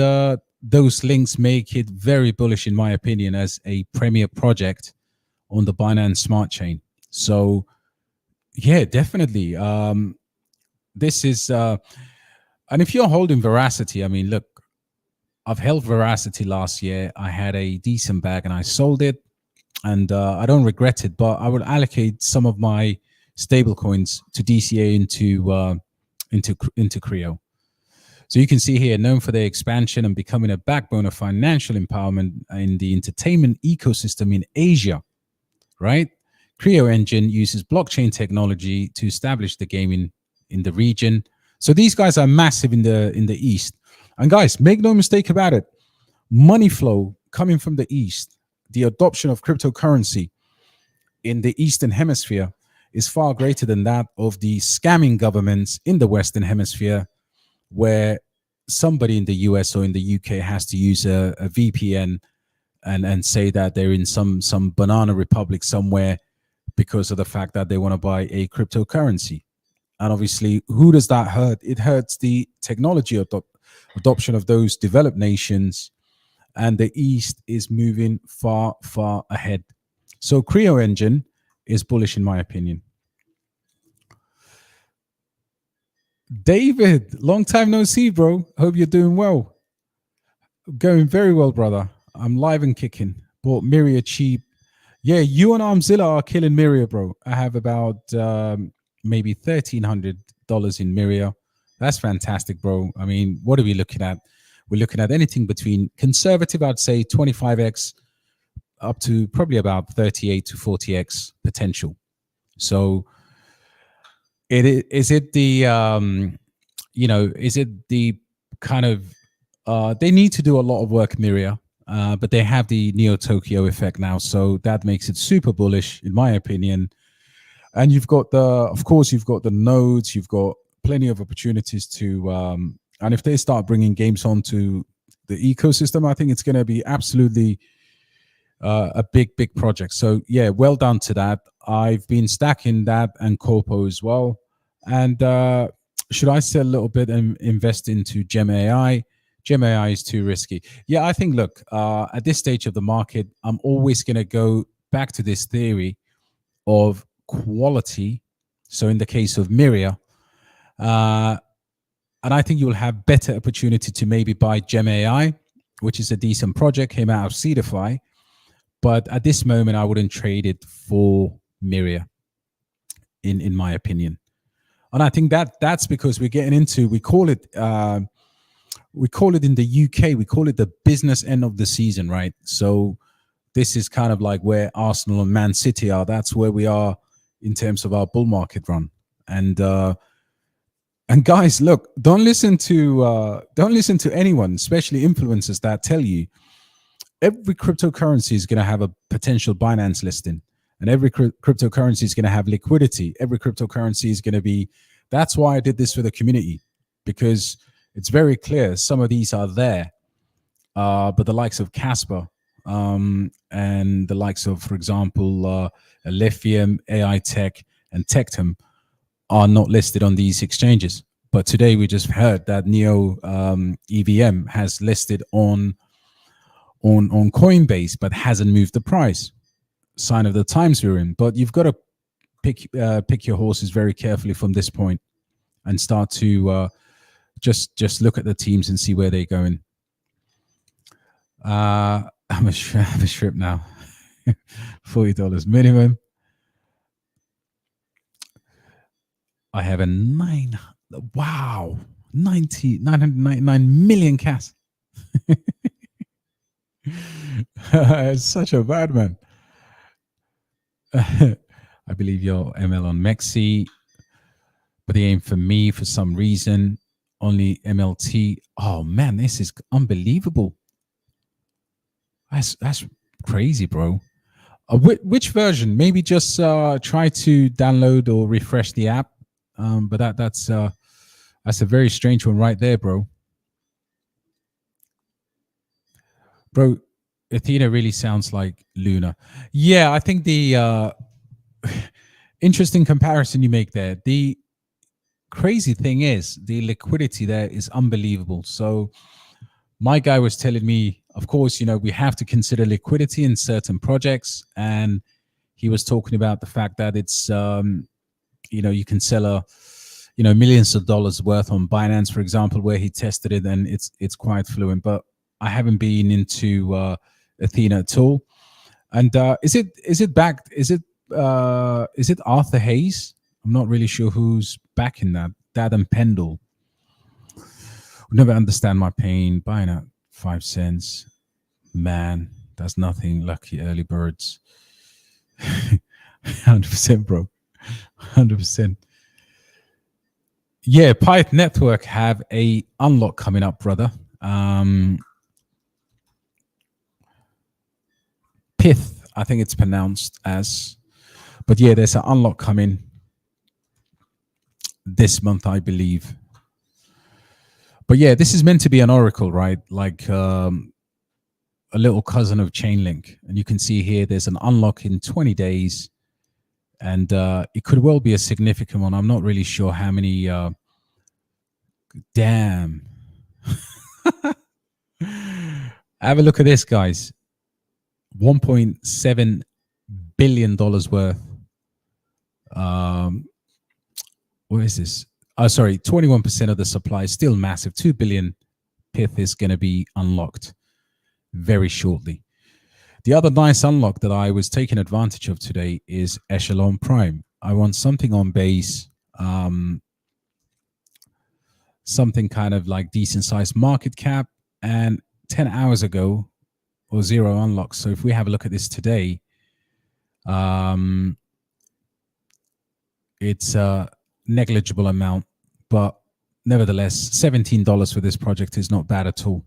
those links make it very bullish, in my opinion, as a premier project on the Binance Smart Chain. So, yeah, definitely. This is, and if you're holding Veracity, I mean, look, I've held Veracity last year. I had a decent bag and I sold it, and I don't regret it, but I would allocate some of my stable coins to DCA into Creo. So you can see here, known for their expansion and becoming a backbone of financial empowerment in the entertainment ecosystem in Asia, right? Creo Engine uses blockchain technology to establish the game in the region. So these guys are massive in the East. And guys, make no mistake about it. Money flow coming from the East, the adoption of cryptocurrency in the Eastern Hemisphere is far greater than that of the scamming governments in the Western Hemisphere, where somebody in the US or in the UK has to use a VPN and say that they're in some banana republic somewhere because of the fact that they want to buy a cryptocurrency. And obviously, who does that hurt? It hurts the technology adoption of those developed nations, and the East is moving far, far ahead. So Creo Engine is bullish, in my opinion. David, long time no see, bro. Hope you're doing well. Going very well, brother. I'm live and kicking. Bought Miria cheap. Yeah, you and Armzilla are killing Miria, bro. I have about maybe $1,300 in Miria. That's fantastic, bro. I mean, what are we looking at? We're looking at anything between conservative, I'd say 25x, up to probably about 38 to 40x potential. So is it the kind of they need to do a lot of work, Miria. but they have the Neo Tokyo effect now, so that makes it super bullish, in my opinion. And you've got of course, you've got the nodes, you've got plenty of opportunities to, and if they start bringing games onto the ecosystem, I think it's going to be absolutely a big project. So yeah, well done to that. I've been stacking that and Corpo as well. And should I sell a little bit and invest into Gem AI? Gem AI is too risky. Yeah, I think, look, at this stage of the market, I'm always going to go back to this theory of quality. So in the case of Miria, and I think you'll have better opportunity to maybe buy Gem AI, which is a decent project, came out of Seedify. But at this moment, I wouldn't trade it for Miria, in my opinion. And I think that's because we're getting into, we call it in the UK, we call it the business end of the season, right? So this is kind of like where Arsenal and Man City are. That's where we are in terms of our bull market run. And guys, look, don't listen to anyone, especially influencers, that tell you every cryptocurrency is going to have a potential Binance listing, and every cryptocurrency is going to have liquidity. Every cryptocurrency is going to be. That's why I did this for the community, because it's very clear some of these are there, but the likes of Casper and the likes of, for example, Lithium, AI Tech, and Tectum are not listed on these exchanges. But today we just heard that Neo EVM has listed on Coinbase, but hasn't moved the price. Sign of the times we're in. But you've got to pick your horses very carefully from this point and start to just look at the teams and see where they're going. I'm a strip now. $40 minimum. I have a 999 million CAS. It's such a bad man. I believe your ML on MEXC, but they aim for me for some reason. Only MLT. Oh man, this is unbelievable. That's crazy, bro. Which version? Maybe just try to download or refresh the app. But that's a very strange one right there, bro. Bro, Athena really sounds like Luna. Yeah, I think the interesting comparison you make there. The crazy thing is the liquidity there is unbelievable. So my guy was telling me, of course, we have to consider liquidity in certain projects. And he was talking about the fact that it's, you can sell millions of dollars worth on Binance, for example, where he tested it, and it's quite fluent. But I haven't been into Athena at all. And is it backed? Is it Arthur Hayes? I'm not really sure who's backing that. Dad and Pendle. Would never understand my pain. Buying at 5 cents. Man, that's nothing. Lucky early birds. 100%, bro. 100%. Yeah, Pyth Network have a unlock coming up, brother. Pith, I think it's pronounced as. But yeah, there's an unlock coming this month, I believe. But yeah, this is meant to be an oracle, right? Like a little cousin of Chainlink. And you can see here there's an unlock in 20 days. And it could well be a significant one. I'm not really sure how many. Damn. Have a look at this, guys. $1.7 billion worth. What is this? Oh, sorry, 21% of the supply is still massive. 2 billion pith is going to be unlocked very shortly. The other nice unlock that I was taking advantage of today is Echelon Prime. I want something on base, something kind of like decent sized market cap, and 10 hours ago or zero unlocks. So if we have a look at this today, it's a negligible amount, but nevertheless, $17 for this project is not bad at all.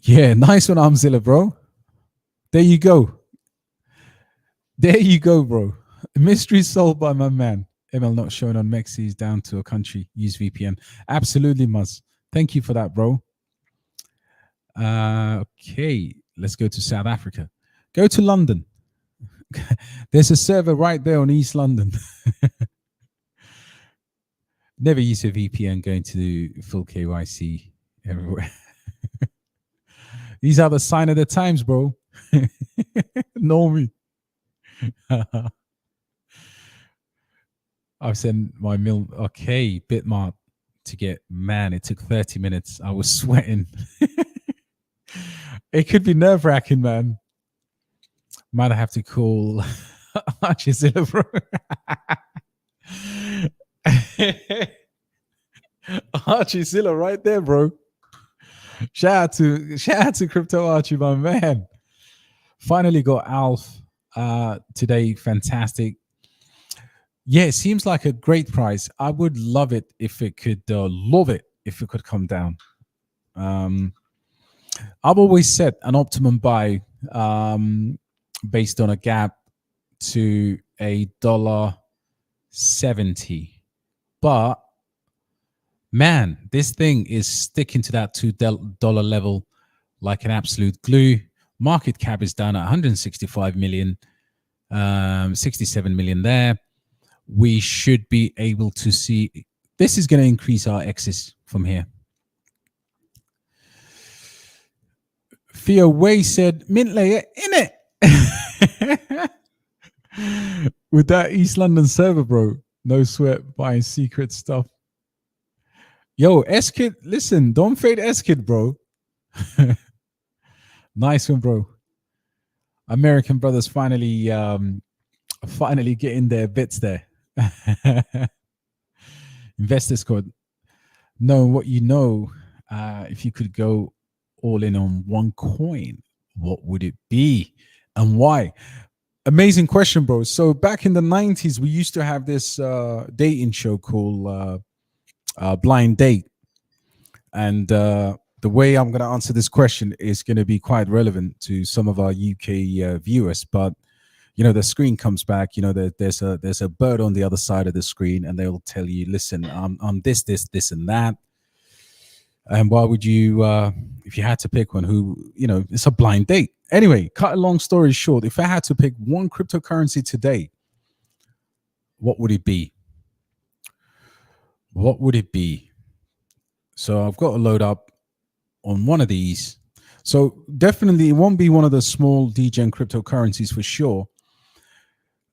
Yeah, nice one, Armzilla, bro. There you go. There you go, bro. Mystery solved by my man. ML not shown on MEXC is down to a country. Use VPN. Absolutely must. Thank you for that, bro. Okay, let's go to South Africa. Go to London. There's a server right there on East London. Never use a VPN going to full KYC everywhere. These are the sign of the times, bro. Know me. I've sent my mill. Okay, Bitmart to get. Man, it took 30 minutes. I was sweating. It could be nerve wracking, man. Might have to call Archizilla, bro. Archizilla right there, bro. Shout out to Crypto Archie, my man. Finally got Alf today. Fantastic. Yeah, it seems like a great price. I would love it if it could come down. I've always set an optimum buy based on a gap to $1.70. But man, this thing is sticking to that $2 level like an absolute glue. Market cap is down at 165 million, 67 million there. We should be able to see this is going to increase our X's from here. Theo Way said, mint layer in it. With that East London server, bro. No sweat buying secret stuff. Yo, S-Kid, listen, don't fade S-Kid, bro. Nice one, bro. American brothers finally getting their bits there. Investors code. Knowing what you know, if you could go all in on one coin, what would it be and why? Amazing question, bro. So back in the 90s, we used to have this dating show called Blind Date. And the way I'm going to answer this question is going to be quite relevant to some of our UK viewers. But, you know, the screen comes back, you know, there's a bird on the other side of the screen and they'll tell you, listen, I'm this, and that. And why would you, if you had to pick one, who, you know, it's a blind date. Anyway, cut a long story short, if I had to pick one cryptocurrency today, what would it be? What would it be? So I've got to load up on one of these. So definitely it won't be one of the small degen cryptocurrencies for sure.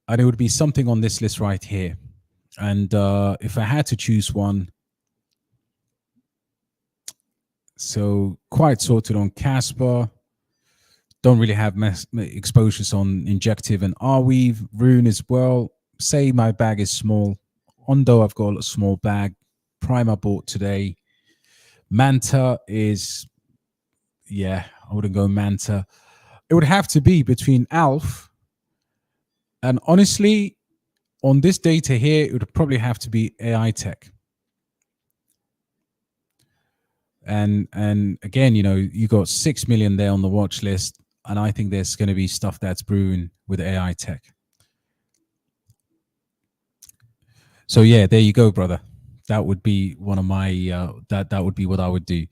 And it would be something on this list right here. And if I had to choose one, so quite sorted on Casper. Don't really have exposures on Injective and Arweave. Rune as well. Say my bag is small. Ondo, I've got a small bag. Prime I bought today. Manta is, yeah, I wouldn't go Manta. It would have to be between Alf and honestly, on this data here, it would probably have to be AI tech. And again, you know, you got 6 million there on the watch list, and I think there's going to be stuff that's brewing with AI tech. So yeah, there you go, brother. That would be one of my that would be what I would do.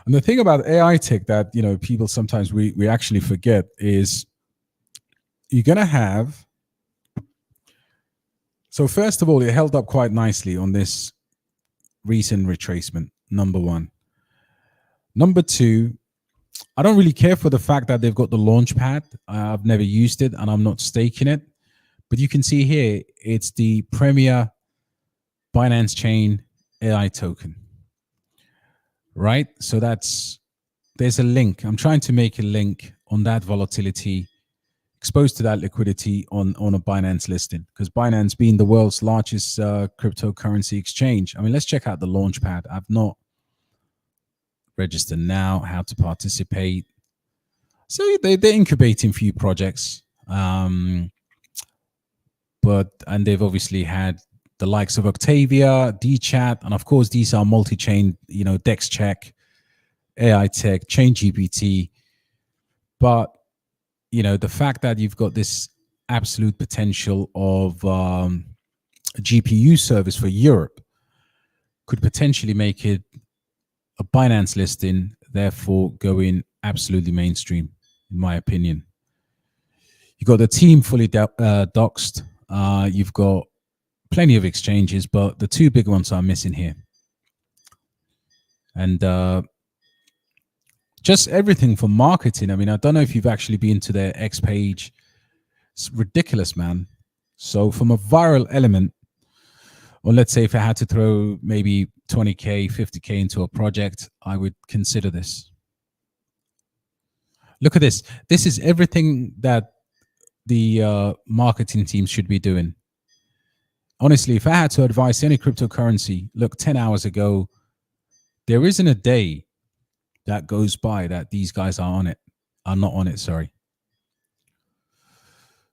And the thing about AI tech that, you know, people sometimes we actually forget is you're going to have. So first of all, it held up quite nicely on this recent retracement, number one. Number two, I don't really care for the fact that they've got the launch pad. I've never used it and I'm not staking it. But you can see here, it's the premier Binance Chain AI token, right? So there's a link. I'm trying to make a link on that volatility, exposed to that liquidity on a Binance listing, because Binance being the world's largest cryptocurrency exchange. I mean, let's check out the launch pad. I've not registered now, how to participate. So they're incubating few projects, and they've obviously had the likes of Octavia, DChat, and of course these are multi-chain, you know, DexCheck, AI tech, chain GPT. But, you know, the fact that you've got this absolute potential of a GPU service for Europe could potentially make it a Binance listing, therefore going absolutely mainstream, in my opinion. You've got the team fully doxed. You've got plenty of exchanges, but the two big ones are missing here. And just everything from marketing. I mean, I don't know if you've actually been to their X page. It's ridiculous, man. So from a viral element, or let's say if I had to throw maybe 20K, 50K into a project, I would consider this. Look at this. This is everything that the marketing team should be doing. Honestly, if I had to advise any cryptocurrency, look, 10 hours ago, there isn't a day that goes by that these guys are not on it, sorry.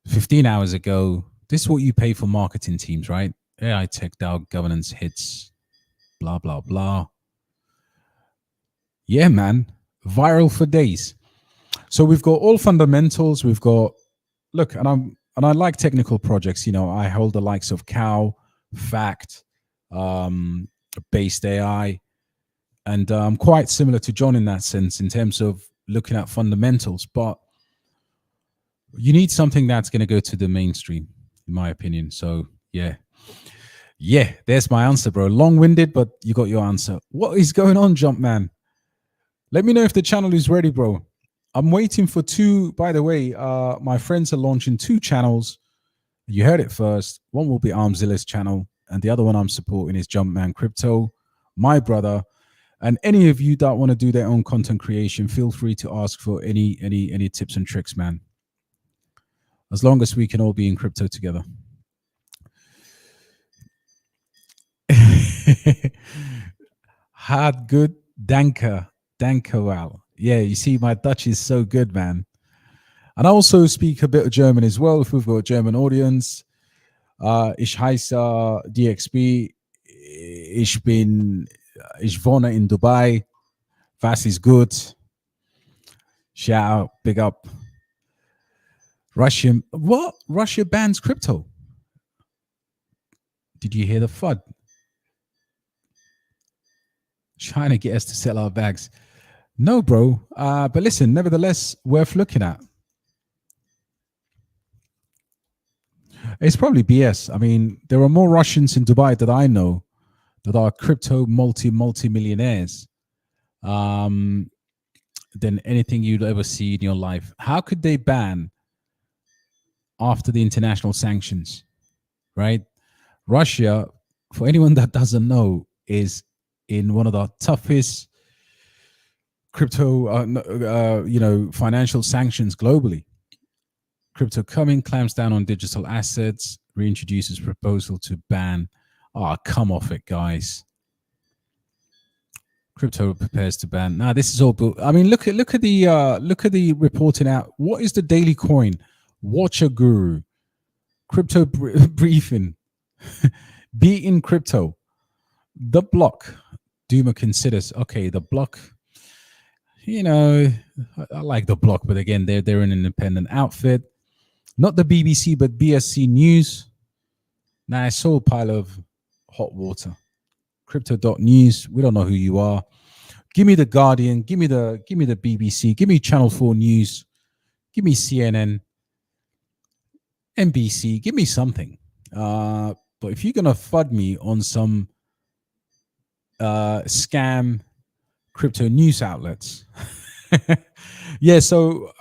15 hours ago, this is what you pay for marketing teams, right? AI tech DAO governance hits, blah, blah, blah. Yeah, man, viral for days. So we've got all fundamentals. We've got, look, and I like technical projects. You know, I hold the likes of Cow, Fact, Based AI, and I'm quite similar to John in that sense in terms of looking at fundamentals. But you need something that's going to go to the mainstream, in my opinion. So yeah, there's my answer, bro. Long-winded, but you got your answer. What is going on, Jumpman? Let me know if the channel is ready, bro. I'm waiting for two. By the way, my friends are launching 2 channels. You heard it first. One will be Armzilla's channel, and the other one I'm supporting is Jumpman Crypto, my brother. And any of you that want to do their own content creation, feel free to ask for any tips and tricks, man. As long as we can all be in crypto together. Hard good Dankowal. Yeah, you see, my Dutch is so good, man. And I also speak a bit of German as well, if we've got a German audience. Ich heiße DXB. Ich wohne in Dubai. Was ist gut? Shout out, big up. Russia bans crypto. Did you hear the FUD? Trying to get us to sell our bags. No, bro. But listen, nevertheless, worth looking at. It's probably BS. I mean, there are more Russians in Dubai that I know that are crypto multi-millionaires than anything you'd ever see in your life. How could they ban after the international sanctions, right? Russia, for anyone that doesn't know, is in one of the toughest crypto, financial sanctions globally. Crypto coming, clamps down on digital assets, reintroduces proposal to ban. Oh, come off it, guys. Crypto prepares to ban. Now, this is all. I mean, look at the reporting out. What is the daily coin? Watcher Guru, crypto briefing, be in crypto. The block. Duma considers, okay, the block. You know, I like the block, but again, they're an independent outfit. Not the BBC, but BSC News. Now, I saw a pile of hot water. Crypto.news. We don't know who you are. Give me the Guardian. Give me the BBC. Give me Channel 4 News. Give me CNN. NBC. Give me something. But if you're gonna FUD me on some scam crypto news outlets, yeah. So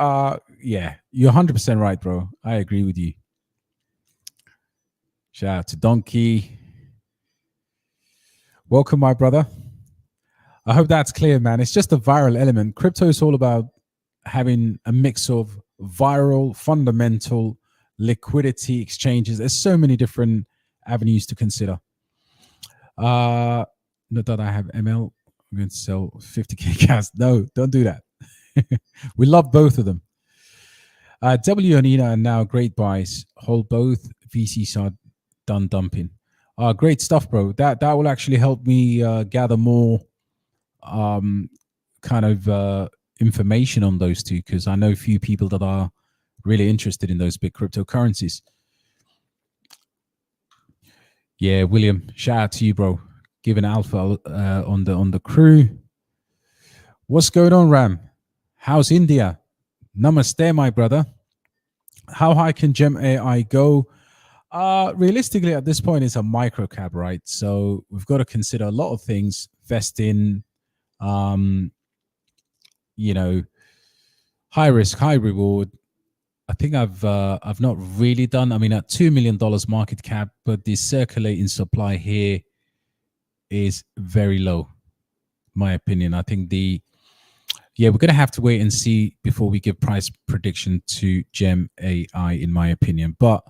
yeah, you're 100% right, bro. I agree with you. Shout out to Donkey. Welcome, my brother. I hope that's clear, man. It's just a viral element. Crypto is all about having a mix of viral, fundamental, liquidity exchanges. There's so many different avenues to consider. Not that I have ML. I'm going to sell 50K gas. No, don't do that. We love both of them. W and Ina are now great buys. Hold both. VCs are done dumping. Great stuff, bro. That will actually help me gather more kind of information on those two, because I know a few people that are really interested in those big cryptocurrencies. Yeah, William, shout out to you, bro. Giving alpha on the crew. What's going on, Ram? How's India? Namaste, my brother. How high can Gem AI go? Realistically, at this point, it's a micro cap, right? So we've got to consider a lot of things: vesting, you know, high risk, high reward. I think I've not really done. I mean, at $2 million market cap, but the circulating supply here is very low, my opinion. I think we're going to have to wait and see before we give price prediction to Gem AI, in my opinion. But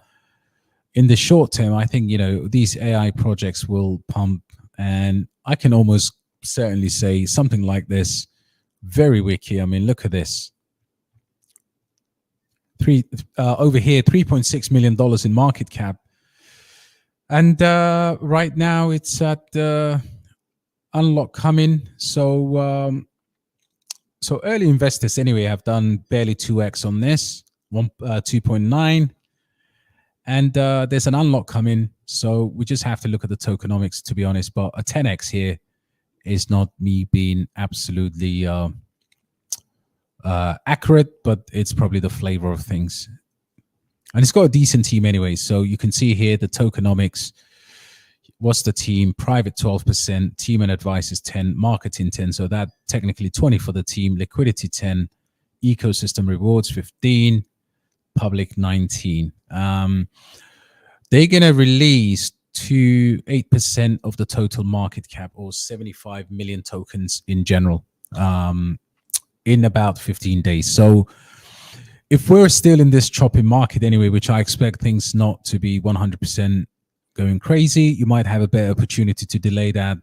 in the short term, I think, these AI projects will pump, and I can almost certainly say something like this. Very wiki. I mean, look at this. Over here, $3.6 million in market cap. And right now it's at unlock coming. So early investors anyway have done barely 2x on this, 2.9. And there's an unlock coming. So we just have to look at the tokenomics, to be honest. But a 10x here is not me being absolutely accurate, but it's probably the flavor of things. And it's got a decent team anyway. So you can see here the tokenomics. What's the team? Private 12%, team and advice is 10, marketing 10. So that technically 20 for the team, liquidity 10, ecosystem rewards 15, public 19. They're going to release to 8% of the total market cap, or 75 million tokens in general, in about 15 days. So if we're still in this choppy market anyway, which I expect things not to be 100% going crazy, you might have a better opportunity to delay that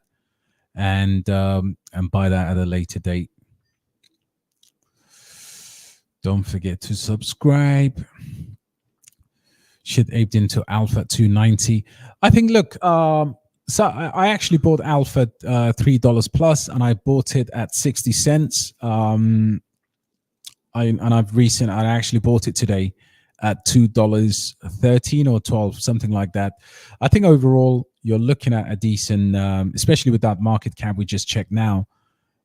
and buy that at a later date. Don't forget to subscribe. Should aped into Alpha at 290. I think, look, so I actually bought Alpha at $3 plus, and I bought it at 60 cents. I actually bought it today at $2.13 or 12, something like that. I think overall you're looking at a decent, especially with that market cap we just checked now,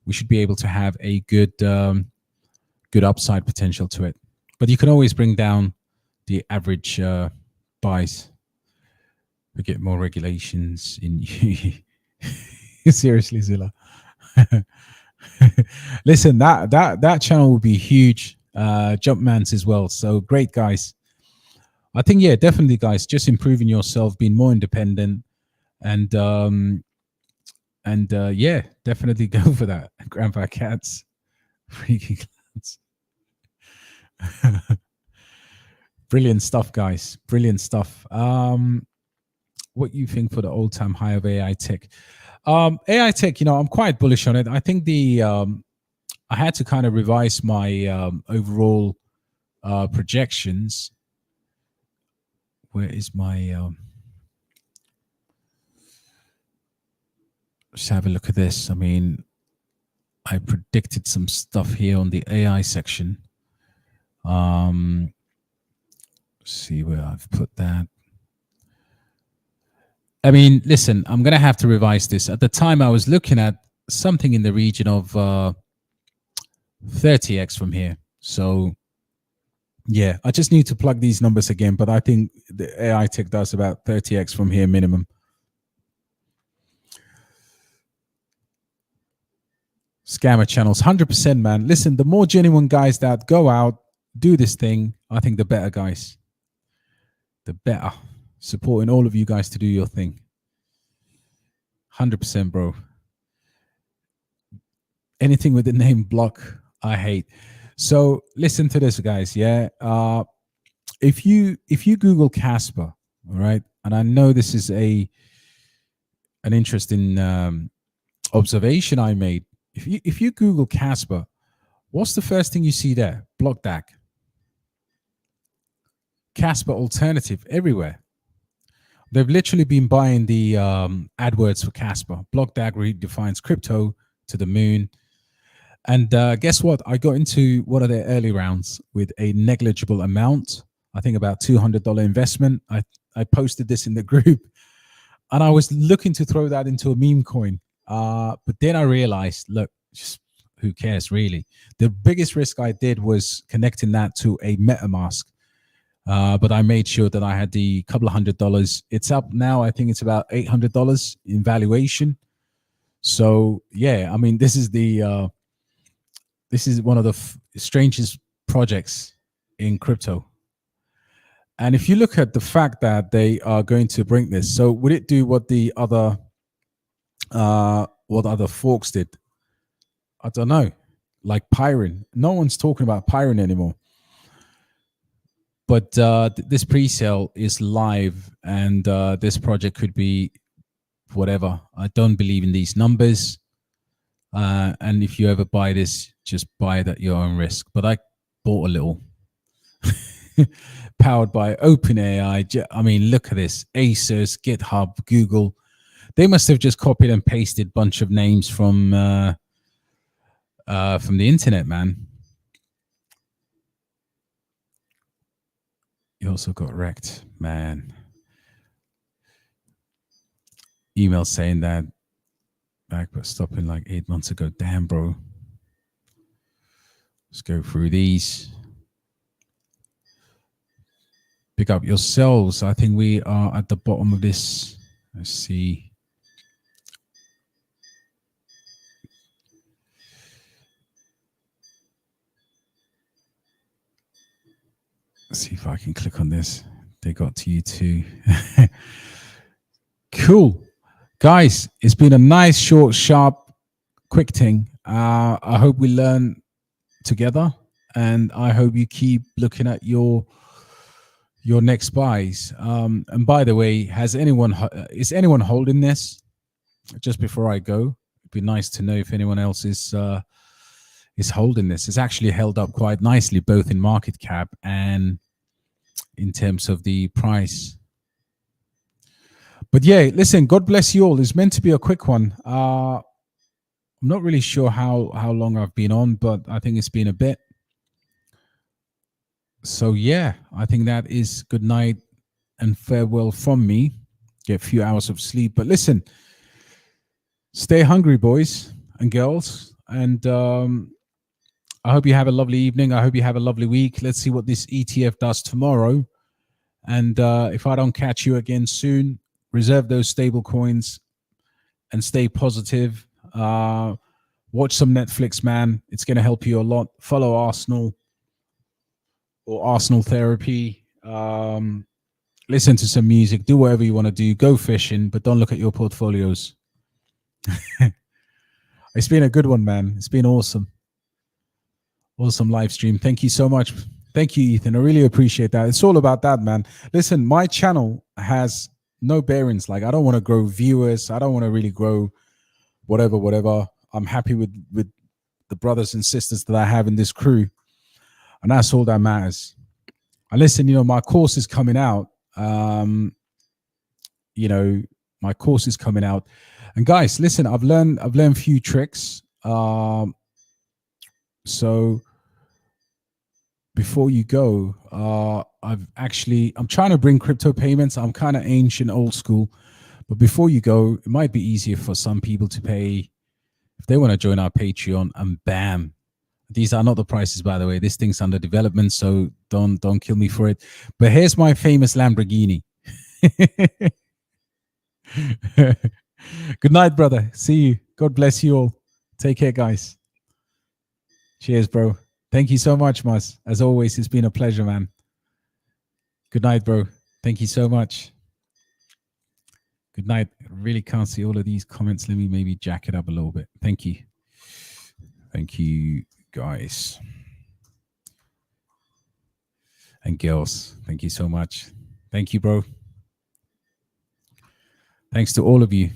we should be able to have a good upside potential to it. But you can always bring down the average buys. We get more regulations in seriously, Zilla. Listen, that channel will be huge. Jumpman's as well. So great, guys. I think, yeah, definitely, guys, just improving yourself, being more independent, and yeah, definitely go for that. Grandpa Cats, freaky cats. Brilliant stuff, guys. Brilliant stuff. What you think for the all-time high of AI tech? AI tech, I'm quite bullish on it. I think I had to kind of revise my overall projections. Where is my? Let's have a look at this. I mean, I predicted some stuff here on the AI section. See where I've put that. I mean, listen, I'm going to have to revise this. At the time, I was looking at something in the region of 30x from here. So, yeah, I just need to plug these numbers again. But I think the AI tech does about 30x from here minimum. Scammer channels, 100%, man. Listen, the more genuine guys that go out, do this thing, I think the better, guys. The better. Supporting all of you guys to do your thing. 100%, bro. Anything with the name block, I hate. So listen to this, guys. Yeah. If you Google Casper, all right, and I know this is an interesting observation I made. If you Google Casper, what's the first thing you see there? Block DAG. Casper alternative everywhere. They've literally been buying the AdWords for Casper. Block DAG redefines crypto to the moon. And guess what? I got into one of their early rounds with a negligible amount. I think about $200 investment. I posted this in the group, and I was looking to throw that into a meme coin. But then I realized, look, just who cares really? The biggest risk I did was connecting that to a MetaMask. But I made sure that I had the couple of $100. It's up now. I think it's about $800 in valuation. So yeah, I mean, this is one of the strangest projects in crypto. And if you look at the fact that they are going to bring this, so would it do what the other forks did? I don't know, like Pyron. No one's talking about Pyron anymore. But this pre-sale is live, and this project could be whatever. I don't believe in these numbers. And if you ever buy this, just buy it at your own risk. But I bought a little. Powered by OpenAI. I mean, look at this. Asus, GitHub, Google. They must have just copied and pasted a bunch of names from the internet, man. You also got wrecked, man. Email saying that back, but stopping like 8 months ago. Damn, bro. Let's go through these. Pick up yourselves. I think we are at the bottom of this. Let's see. Let's see if I can click on this. They got to you too. Cool. Guys, it's been a nice, short, sharp, quick thing. I hope we learn together, and I hope you keep looking at your next buys. And by the way, is anyone holding this? Just before I go, it'd be nice to know if anyone else is holding this. It's actually held up quite nicely, both in market cap and in terms of the price. But yeah, listen, God bless you all. It's meant to be a quick one. I'm not really sure how long I've been on, but I think it's been a bit. So yeah, I think that is good night and farewell from me. Get a few hours of sleep. But listen, stay hungry, boys and girls. And I hope you have a lovely evening. I hope you have a lovely week. Let's see what this ETF does tomorrow. And if I don't catch you again soon, reserve those stable coins and stay positive. Watch some Netflix, man. It's going to help you a lot. Follow Arsenal or Arsenal therapy. Listen to some music. Do whatever you want to do. Go fishing, but don't look at your portfolios. It's been a good one, man. It's been awesome. Awesome live stream. Thank you so much. Thank you, Ethan. I really appreciate that. It's all about that, man. Listen, my channel has no bearings. Like, I don't want to grow viewers. I don't want to really grow whatever. I'm happy with the brothers and sisters that I have in this crew. And that's all that matters. And listen, my course is coming out. My course is coming out. And guys, listen, I've learned a few tricks. So before you go, I'm trying to bring crypto payments. I'm kind of ancient, old school. But before you go, it might be easier for some people to pay if they want to join our Patreon, and bam. These are not the prices, by the way. This thing's under development, so don't kill me for it. But here's my famous Lamborghini. Good night, brother. See you. God bless you all. Take care, guys. Cheers, bro. Thank you so much, Mas. As always, it's been a pleasure, man. Good night, bro. Thank you so much. Good night. I really can't see all of these comments. Let me maybe jack it up a little bit. Thank you. Thank you, guys. And girls, thank you so much. Thank you, bro. Thanks to all of you.